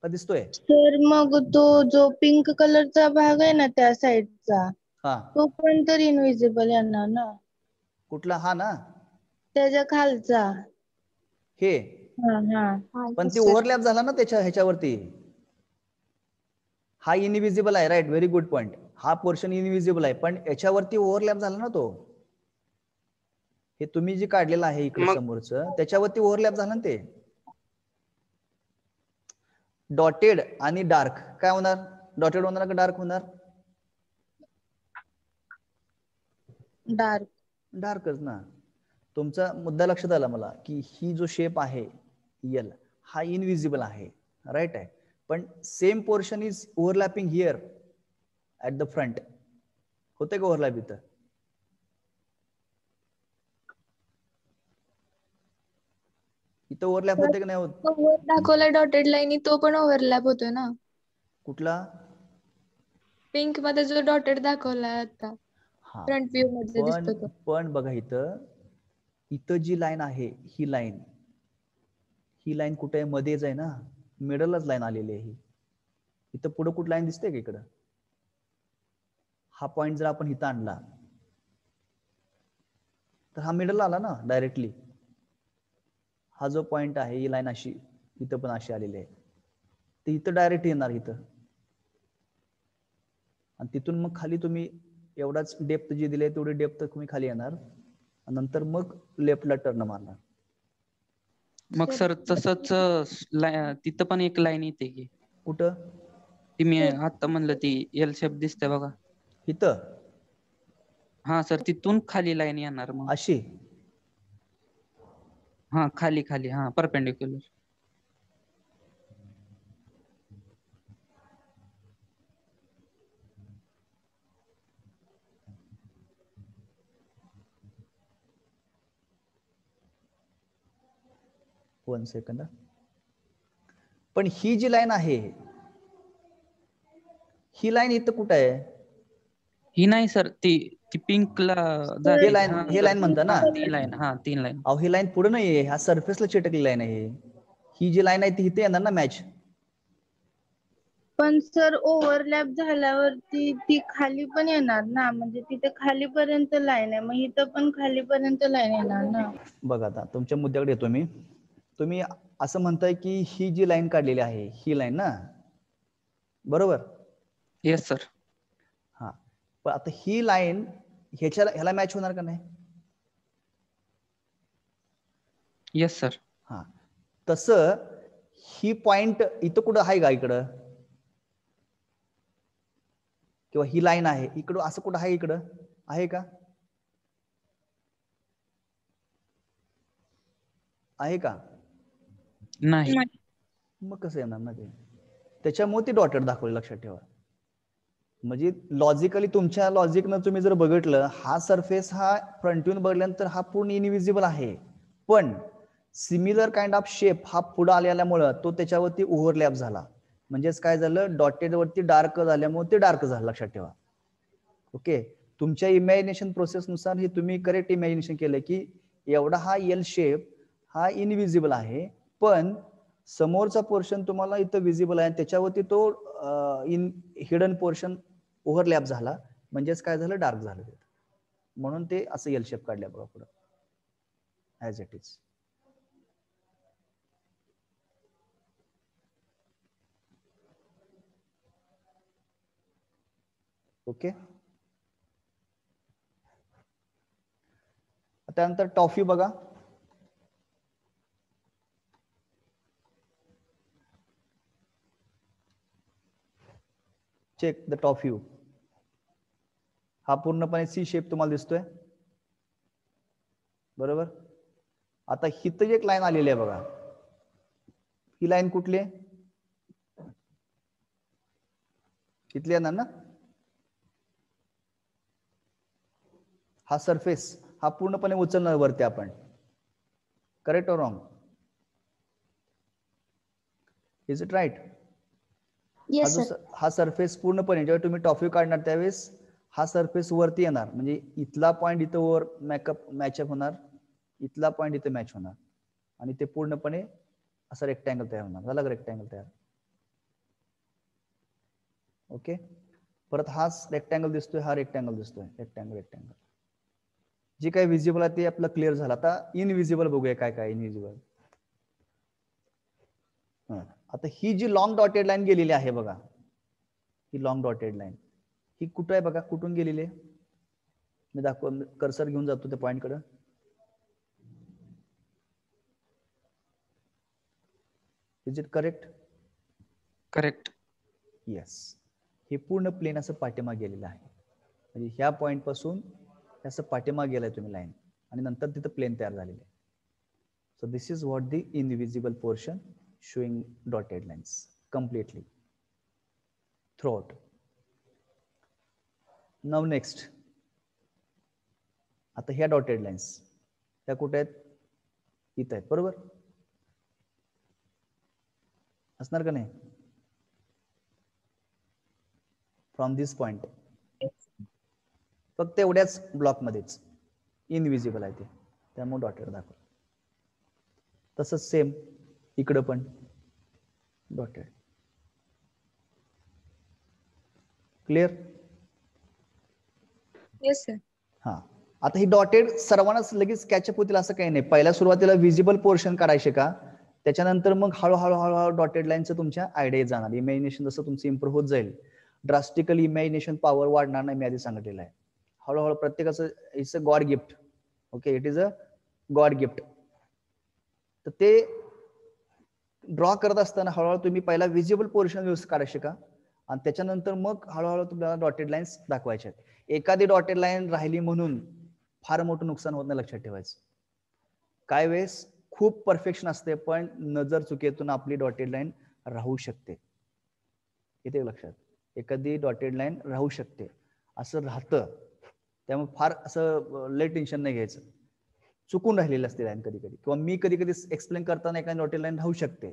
का दिसतोय? सर मग तो जो पिंक कलरचा भाग आहे ना त्या साइडचा, हा, तो पण तर इनविजिबल येणार ना. कुठला? हा ना, त्याच्या खालचा. हे हा हा पण ते सर. ओव्हरलॅप झाला ना त्याच्या ह्याच्यावरती. हा इनविजिबल आहे, राईट, व्हेरी गुड पॉइंट. हा पोर्शन इनविजिबल आहे, पण याच्यावरती ओव्हरलॅप झाला ना तो. हे तुम्ही जे काढलेलं आहे इकडे मग समोरचं, त्याच्यावरती ओव्हरलॅप झाला ना ते. डॉटेड आणि डार्क काय होणार? डॉटेड होणार का डार्क होणार? डार्क. डार्कच ना. तुमचा मुद्दा लक्षात आला मला, की ही जो शेप आहे यल, हा इनविजिबल आहे, राईट आहे. पण same portion is overlapping here at the front. होते का ओव्हरलॅप इथं? इथं ओव्हरलॅप होते का नाही होत? वर दाखवलाय डॉटेड लाईन, तो पण ओव्हरलॅप होतोय ना. कुठला? पिंक मध्ये जो डॉटेड दाखवलाय आता हा, फ्रंट व्ह्यू मध्ये पण दिसतो तो. पण बघा इथं, इथं जी लाईन आहे ही लाईन, ही लाईन कुठे आहे? मध्येच आहे ना, मिडलच लाईन आलेली आहे ही. इथं पुढे कुठं लाईन दिसते का इकडं? हा पॉइंट जर आपण इथं आणला तर हा मिडल आला ना डायरेक्टली. हा जो पॉइंट आहे ही लाईन अशी इथं पण अशी आलेली आहे, ते इथं डायरेक्ट येणार इथं. आणि तिथून मग खाली तुम्ही एवढाच डेप्थ जी दिली तेवढी डेप्थ तुम्ही खाली येणार, नंतर मग लेफ्टला टर्न मारणार. मग सर तसंच तिथं पण एक लाईन येते की. कुठं? ती मी आता म्हणलं ती एल शेप दिसते बघा. इथं? हा सर, तिथून खाली लाईन येणार मग. अशी? हा खाली खाली, हा परपेंडिक्युलर. One second. पण ही जी लाईन आहे, ही लाईन इथं कुठं आहे? ही नाही सर, ती ती पिंकला हे जाते. लाईन, हा हे सर, लाईन म्हणता ना? हा ती लाईन, हा तीन लाईन. अहो ही लाईन पुढे नाहीये, ह्या सरफेसला चिटकलेली लाईन आहे. ही जी लाईन आहे ती इथे येणार ना मॅच. पण सर ओव्हरलॅप झाल्यावरती ती खाली पण येणार ना, म्हणजे तिथे खालीपर्यंत लाईन आहे, मग इथं पण खालीपर्यंत लाईन येणार ना. बघा आता तुमच्या मुद्द्याकडे येतो मी. तुम्ही असं म्हणताय की ही जी लाईन काढलेली आहे ही लाईन ना, बरोबर? Yes sir. हा, पण आता ही लाईन ह्याला मॅच होणार का नाही? Yes sir. हा, तसं ही पॉइंट इथं कुठं आहे का इकडं? किंवा ही लाईन आहे इकडं, असं कुठं आहे इकडं? आहे का? आहे का? नाही. मग कसं येणार ना ते? त्याच्यामुळे ती डॉटेड दाखवली, लक्षात ठेवा. म्हणजे लॉजिकली तुमच्या लॉजिकनं तुम्ही जर बघितलं, हा सरफेस हा फ्रंट व्ह्यून बघल्यानंतर हा पूर्ण इनविजिबल आहे, पण सिमिलर काइंड ऑफ शेप हा पुढे आल्यामुळं तो त्याच्यावरती ओव्हरलॅप झाला. म्हणजेच काय झालं? डॉटेड वरती डार्क झाल्यामुळे ते डार्क झालं, लक्षात ठेवा. ओके, तुमच्या इमॅजिनेशन प्रोसेसनुसार हे तुम्ही करेक्ट इमॅजिनेशन केलं की एवढा हा एल शेप हा इनविजिबल आहे, पण समोरचा पोर्शन तुम्हाला इथं विजिबल आहे, त्याच्यावरती तो हिडन पोर्शन ओव्हरलॅप झाला, म्हणजेच काय झालं, डार्क झालं. म्हणून ते असं एल शेप काढल्या बघा पुढं ऍज इट इज. ओके. त्यानंतर टॉफी बघा. Check the top view. हा पूर्णपणे सी शेप तुम्हाला दिसतोय, बरोबर. आता हिथं एक लाईन आलेली आहे बघा, ही लाईन कुठली आहे, इथली येणार ना. हा सरफेस हा पूर्णपणे उचलणार वरती आपण, करेक्ट और रॉंग, इज इट राईट. हा सरफेस पूर्णपणे जेव्हा तुम्ही टॉप व्ह्यू काढणार त्यावेळेस हा सरफेस वरती येणार, म्हणजे इथला पॉइंट इथं वर मॅचअप होणार, इथला पॉइंट इथं मॅच होणार, आणि ते पूर्णपणे असं रेक्टँगल तयार होणार. झालं रेक्टँगल तयार. ओके. परत हा रेक्टँगल दिसतोय, हा रेक्टँगल दिसतोय, रेक्टँगल रेक्टँगल. जे काही विजिबल आहे ते आपलं क्लिअर झालं. आता इनविजिबल बघूया काय काय इनविजिबल. आता ही जी लॉंग डॉटेड लाईन गेलेली आहे बघा, ही लॉंग डॉटेड लाईन ही कुठं आहे बघा, कुठून गेलेली आहे, मी दाखव, कर्सर घेऊन जातो त्या पॉइंट कडे. Is it correct. Correct. Yes. हे पूर्ण प्लेन असं पाठीमाग गेलेलं आहे, म्हणजे ह्या पॉइंट पासून असं पाठीमाग गेलाय तुम्ही लाईन, आणि नंतर तिथं प्लेन तयार झालेले. So this is what the invisible portion showing dotted lines completely throughout. Now next, आता ह्या डॉटेड लाईन्स त्या कुठे आहेत, इथं आहेत, बरोबर असणार का नाही. फ्रॉम दिस पॉइंट फक्त एवढ्याच ब्लॉक मध्येच इनविजिबल आहे ते, त्यामुळे डॉटेड दाखव. तसंच सेम इकडं पण डॉटेड. क्लिअर. Yes sir. हा. आता ही डॉटेड सर्वांनाच लगेच कॅचअप होतील असं काही नाही. पहिल्या सुरुवातीला विजिबल पोर्शन काढायचे का, त्याच्यानंतर मग हळूहळू हळूहळू डॉटेड लाईनचं तुमच्या आयडिया जाणार. इमॅजिनेशन जसं तुमचं इम्प्रूव्ह होत जाईल, ड्रास्टिकली इमॅजिनेशन पॉवर वाढणार नाही, मी आधी सांगितलेलं आहे. हळूहळू प्रत्येकाचं it's a God gift. Okay, it is a God gift. तर ते ड्रॉ करत असताना हळूहळू तुम्ही पहिला विजिबल पोर्शन यूज काढायचे का, आणि त्याच्यानंतर मग हळूहळू तुम्हाला डॉटेड लाईन्स दाखवायच्या. एखादी डॉटेड लाईन राहिली म्हणून फार मोठं नुकसान होत नाही, लक्षात ठेवायचं. काय वेळेस खूप परफेक्शन असते, पण नजर चुकीतून आपली डॉटेड लाईन राहू शकते. येते लक्षात. एखादी डॉटेड लाईन राहू शकते, असं राहतं. त्यामुळे फार असं लय टेन्शन नाही घ्यायचं. चुकून राहिलेली असते लाईन कधी कधी, किंवा मी कधी कधी एक्सप्लेन करताना एखादी डॉटेड लाईन राहू शकते.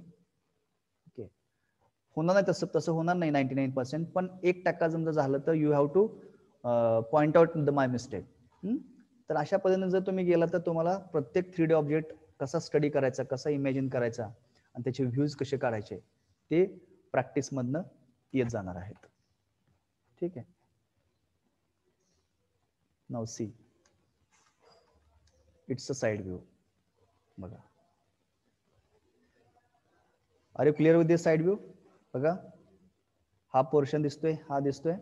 ओके, होणार नाही तसं होणार नाही 99%, पण 1% जर झालं तर you have two point out the my mistake. तर अशा पद्धतीने जर तुम्ही गेला तर तुम्हाला प्रत्येक 3D ऑब्जेक्ट कसा स्टडी करायचा, कसा इमॅजिन करायचा, आणि त्याचे व्ह्यूज कसे काढायचे ते प्रॅक्टिस मधनं येत जाणार आहेत. ठीक आहे. Now see, it's a side view. बघा, are you clear with this side view. बघा, हा पोर्शन दिसतोय, हा दिसतोय.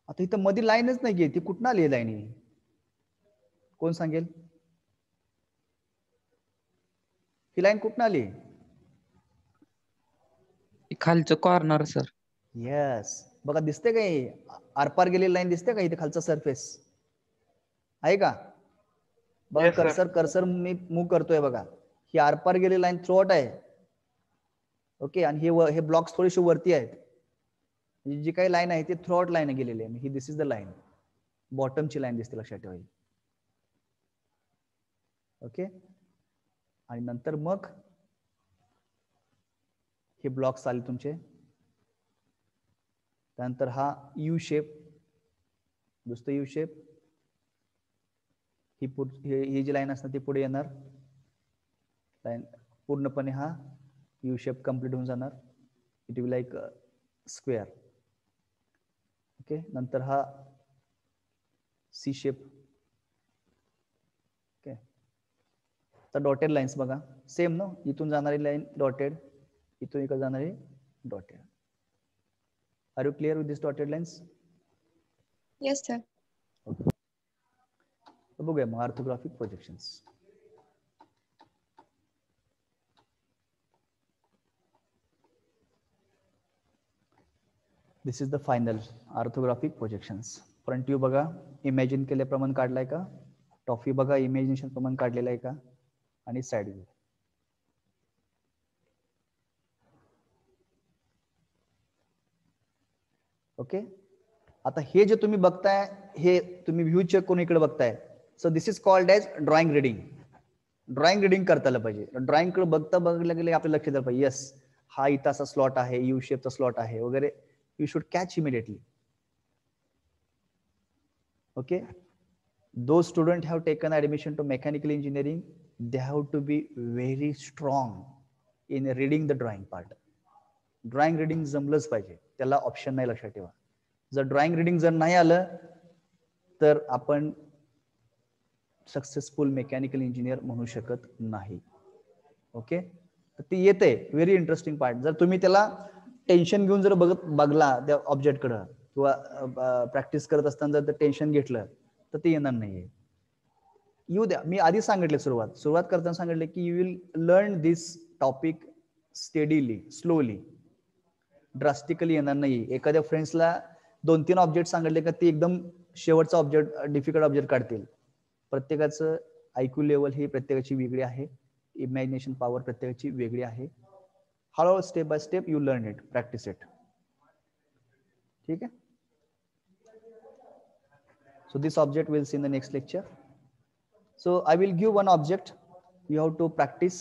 आता इथं मध्ये लाईनच नाहीये, ती कुठं आली लाईन, कोण सांगेल. ही लाईन कुठं आली, खालचं कॉर्नर सर. येस. बघा दिसते काही आरपार गेलेली लाईन दिसते का, इथे खालचा सरफेस आहे का. बघा Yes, sir. कर्सर मी मूव्ह करतोय बघा, ही आरपार गेलेली लाईन थ्रूआउट आहे. ओके, आणि हे ब्लॉक्स थोडेसे वरती आहेत. जी काही लाईन आहे ती थ्रूआउट लाईन गेलेली आहे. ही दिस इज द लाईन, बॉटमची लाईन दिसते, लक्षात ठेवा. ओके, आणि नंतर मग हे ब्लॉक्स आले तुमचे. त्यानंतर हा यू शेप दुसरं यू शेप, ही जी लाईन असणार ती पुढे येणार, लाईन पूर्णपणे हा यू शेप कंप्लीट होऊन जाणार, it will like square. Okay, नंतर हा सी शेप. ओके, तर डॉटेड लाईन्स बघा सेम ना, इथून जाणारी लाईन डॉटेड, इथून इकडे जाणारी dotted. Are you clear with this dotted lines? Yes sir. बघूया मग orthographic projections. This is the final orthographic projections. Front view बघा इमॅजिन केल्याप्रमाणे काढलाय का, टॉप व्ह्यू बघा इमॅजिनेशन प्रमाणे काढलेला आहे का, आणि साइड व्ह्यू. ओके, आता हे जे तुम्ही बघताय हे तुम्ही व्ह्यू चेक करून इकडे बघताय. So this is called as drawing reading. Drawing reading करता आलं पाहिजे. ड्रॉइंग कडे बघता बघल्या गेले आपल्या लक्षात आलं पाहिजे, येस हा इथं असा स्लॉट आहे, यू शेपचा स्लॉट आहे वगैरे. You should catch immediately. Okay, those students have taken admission to mechanical engineering, they have to be very strong in reading the drawing part. Drawing reading जमलंच पाहिजे, त्याला ऑप्शन नाही, लक्षात ठेवा. जर ड्रॉइंग रीडिंग जर नाही आलं तर आपण सक्सेसफुल मेकॅनिकल इंजिनियर म्हणू शकत नाही. ओके, तर ते येते व्हेरी इंटरेस्टिंग पार्ट. जर तुम्ही त्याला टेन्शन घेऊन जर बघला त्या ऑब्जेक्टकडं किंवा प्रॅक्टिस करत असताना जर टेन्शन घेतलं तर ते येणार नाहीये. येऊ द्या, मी आधी सांगितले सुरुवात करताना सांगितले की you will learn this topic steadily, slowly, drastically येणार नाही. एखाद्या फ्रेंड्सला 2-3 ऑब्जेक्ट सांगितले का ते एकदम शेवटचा ऑब्जेक्ट, डिफिकल्ट ऑब्जेक्ट काढतील. प्रत्येकाचं IQ लेवल ही प्रत्येकाची वेगळी आहे, इमॅजिनेशन पॉवर प्रत्येकाची वेगळी आहे. हळूहळू step by step you learn it, practice it. ठीक आहे. So this object we'll see in the next lecture. So I will give one object, you have to practice.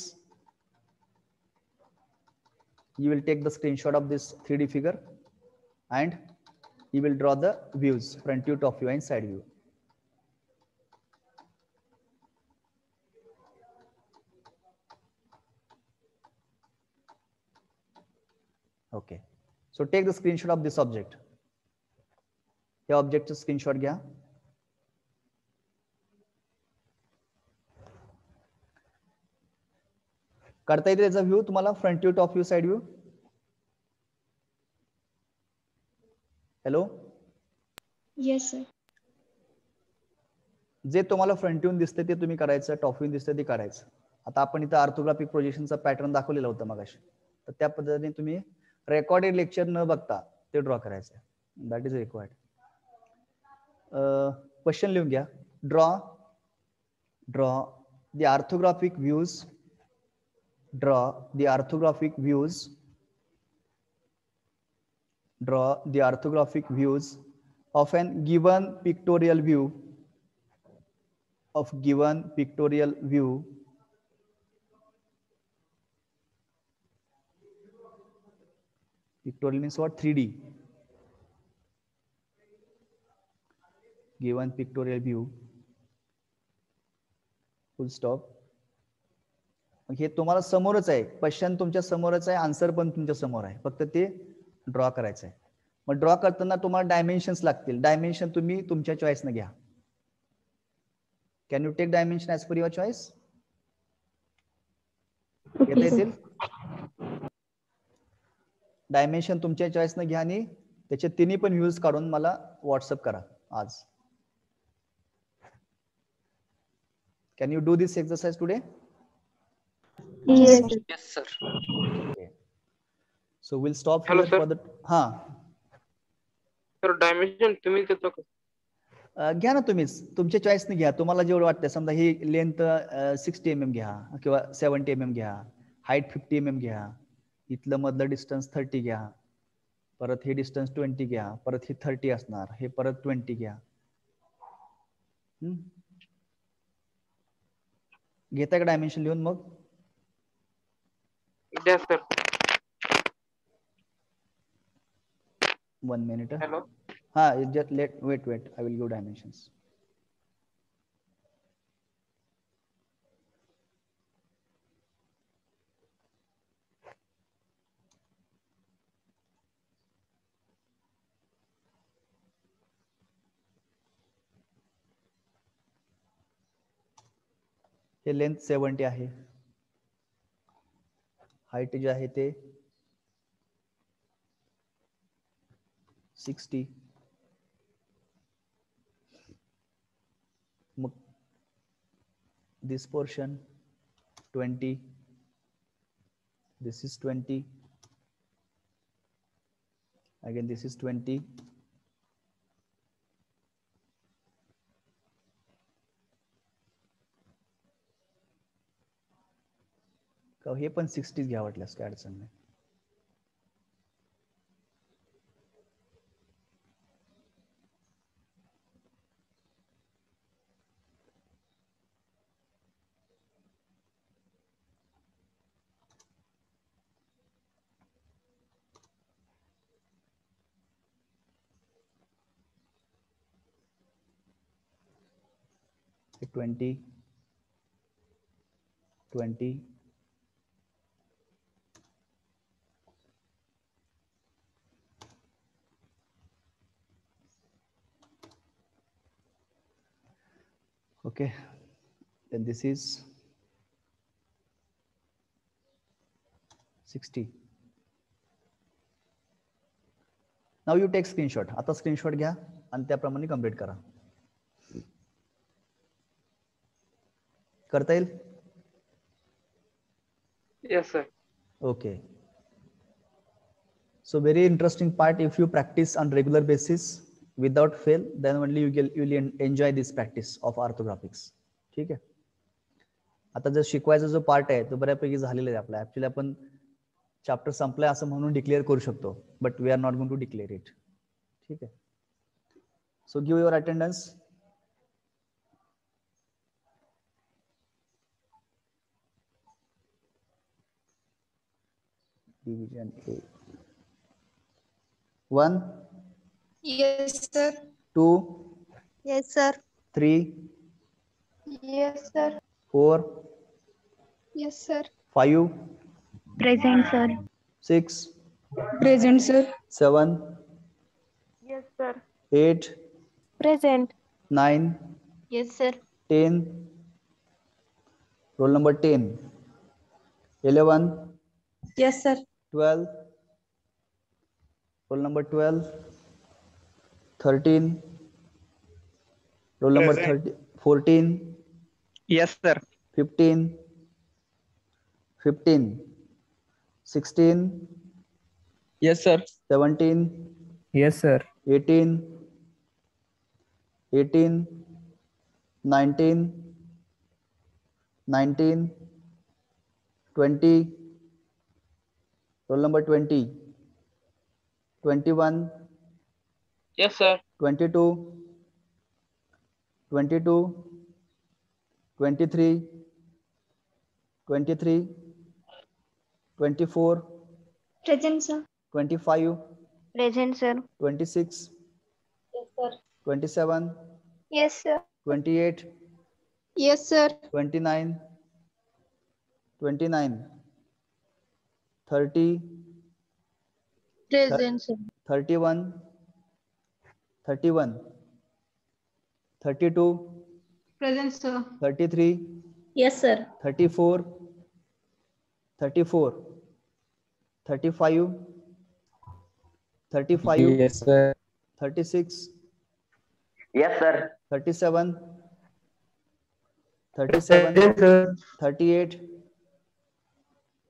You will take the screenshot of this 3D figure and you will draw the views, front view, top view and side view. Okay, so take the screenshot of this object. या ऑब्जेक्टचं screenshot घ्या. करता येते त्याचा view तुम्हाला, front view, top view, side view. Hello, yes sir. जे तुम्हाला front view दिसते ते तुम्ही करायचं, टॉप व्ह्यू दिसते ते करायचं. आता आपण इथं ऑर्थोग्राफिक प्रोजेक्शनचा पॅटर्न दाखवलेला होता मगाशी, तर त्या पद्धतीने तुम्ही रेकॉर्डेड लेक्चर न बघता ते ड्रॉ करायचं. That is required. क्वेश्चन लिहून घ्या. Draw the orthographic views, draw the orthographic views of an given pictorial view pictorial means what? 3D. given pictorial view, full stop. हे तुम्हाला समोरच आहे, क्वेश्चन तुमच्या समोरच आहे, आन्सर पण तुमच्या समोर आहे, फक्त ते ड्रॉ करायचं आहे. मग ड्रॉ करताना तुम्हाला डायमेन्शन्स लागतील. डायमेन्शन तुम्ही तुमच्या चॉईसने घ्या. Can you take dimension as per your choice? घेता येतील? डायमेन्शन तुमच्या चॉईसने घ्या आणि त्याचे तिन्ही पण व्ह्यूज काढून मला व्हॉट्सअप करा आज. Can you do this exercise today? Yes. Yes, sir. Okay. So we'll stop Hello, here sir. for the. हाँ. सर डायमेन्शन तुम्ही देतो का? घ्या ना तुम्हीच, तुमच्या चॉईसने घ्या, तुम्हाला जेवढं वाटतं. समजा ही लेंथ 60 mm घ्या किंवा 70 mm घ्या, हाईट 50 mm घ्या, इथलं मधलं डिस्टन्स 30 घ्या, परत हे डिस्टन्स 20 घ्या, परत हे 30 असणार, हे परत 20 घ्या. घेता का डायमेन्शन लिहून? मग द्या sir. 1 minute. Hello. just wait. I will give dimensions. हे लेंथ 70 आहे, हाईट जे आहे ते 60, मग this portion 20, this is 20, again this is 20, हे पण 60 घ्या वाटल्यास काय अडचण नाही. हे 20, 20, okay, then this is 60. Now you take screenshot. आता स्क्रीनशॉट घ्या आणि त्याप्रमाणे कंप्लीट करा. करता येईल? Yes, sir. Okay. So very interesting part. If you practice on regular basis without fail, then only you will enjoy this practice of orthographics. ठीक आहे. आता जर शिकवायचा जो पार्ट आहे तो बऱ्यापैकी झालेला आहे आपला. ऍक्च्युली आपण चॅप्टर संपलाय असं म्हणून डिक्लेअर करू शकतो, but we are not going to declare it. ठीक आहे. So give your attendance. Division A. 1. Yes, sir. 2. Yes, sir. 3. Yes, sir. 4. Yes, sir. 5. Present, sir. 6. Present, sir. 7. Yes, sir. 8. Present. 9. Yes, sir. 10. Roll number 10. 11. Yes, sir. 12. Roll number 12. 13. Roll number 13. 14. Yes, sir. 15. 15. 16. Yes, sir. 17. Yes, sir. 18. 18. 19. 19. 20. Roll number 20. 21. Yes, sir. 22. 22. 23. 23. 24. Present, sir. 25. Present, sir. 26. Yes, sir. 27. Yes, sir. 28. Yes, sir. 29. 29. 30. Present, sir. 31. 31. 32. Present, sir. 33. Yes, sir. 34. 34. 35. 35. Yes, sir. 36. Yes, sir. 37. 37. Yes, sir. 38.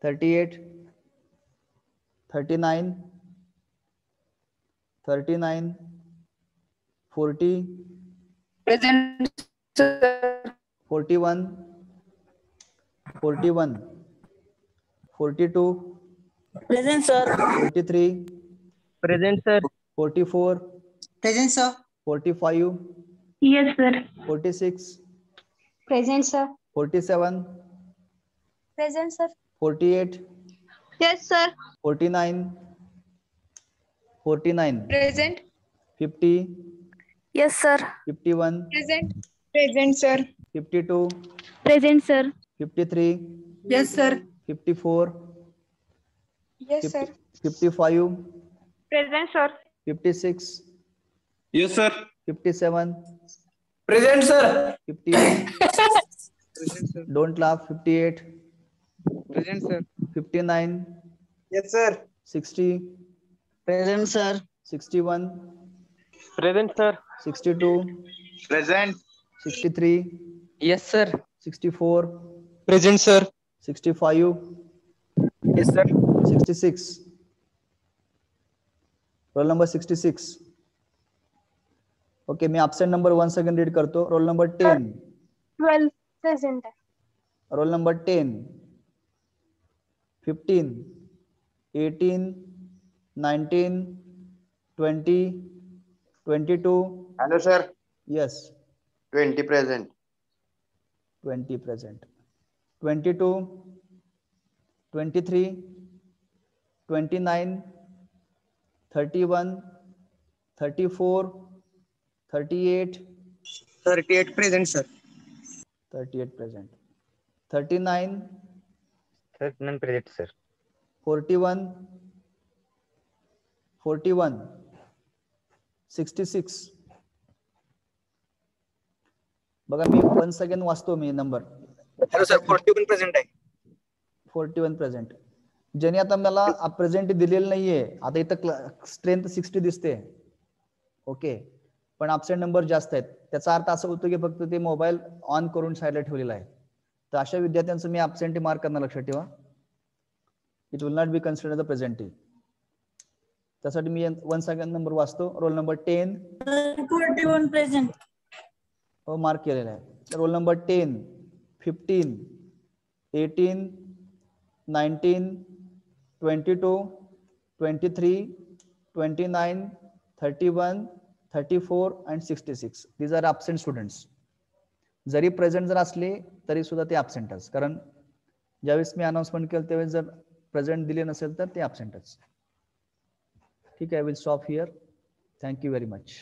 38. 39. 39. 40. Present, sir. 41. 41. 42. Present, sir. 43. Present, sir. 44. Present, sir. 45. Yes, sir. 46. Present, sir. 47. Present, sir. 48. Yes, sir. 49. 49. Present. 50, Yes, sir. 51, Present. Present, sir. 52, Present, sir. 53, Yes, sir. 54, Yes, sir. 55, Present, sir. 56, Yes, sir. 57, Present, sir. 58, Present, sir. don't laugh, 58, Present, sir. 59, Yes, sir. 60, Present, sir. 61, Present, sir. 62, Present. 63, Yes, sir. 64, Present, sir. 65, Yes, sir. 66. Roll number 66. Okay, मी absent number one second read करतो. Roll number 10. 12. Present. Roll number 10, 15, 18, 19, 20, 22. Hello, sir. Yes, 20 present. 20 present. 22, 23, 29, 31, 34, 38, 38 present, sir. 38 present. 39, 39 present, sir. 41, 41, 66. बघा मी one second वाचतो मी number. Hello, sir. 41 present आहे. 41 present. ज्याने आता मला present दिलेलं नाहीये. आता इथं स्ट्रेंथ 60 दिसते. ओके, पण ॲब्सेंट नंबर जास्त आहेत. त्याचा अर्थ असं होतो की फक्त ते मोबाईल ऑन करून साईडला ठेवलेला आहे. तर अशा विद्यार्थ्यांचं मी ॲब्सेंटी मार्क करणार, लक्षात ठेवा. It will not be consider the presenty. त्यासाठी मी वन सेकंड नंबर वाचतो. Role number 10. 41 present. हो, मार्क केलेला आहे. Role number 10, 15, 18, 19, 22, 23, 29, 31, 34 and 66. These are absent students. जरी प्रेझेंट जर असले तरी सुद्धा ते absentच. कारण ज्यावेळेस मी अनाउन्समेंट केलं त्यावेळेस जर प्रेझेंट दिले नसेल तर ते absentच. ठीक आहे, will stop here. Thank you very much.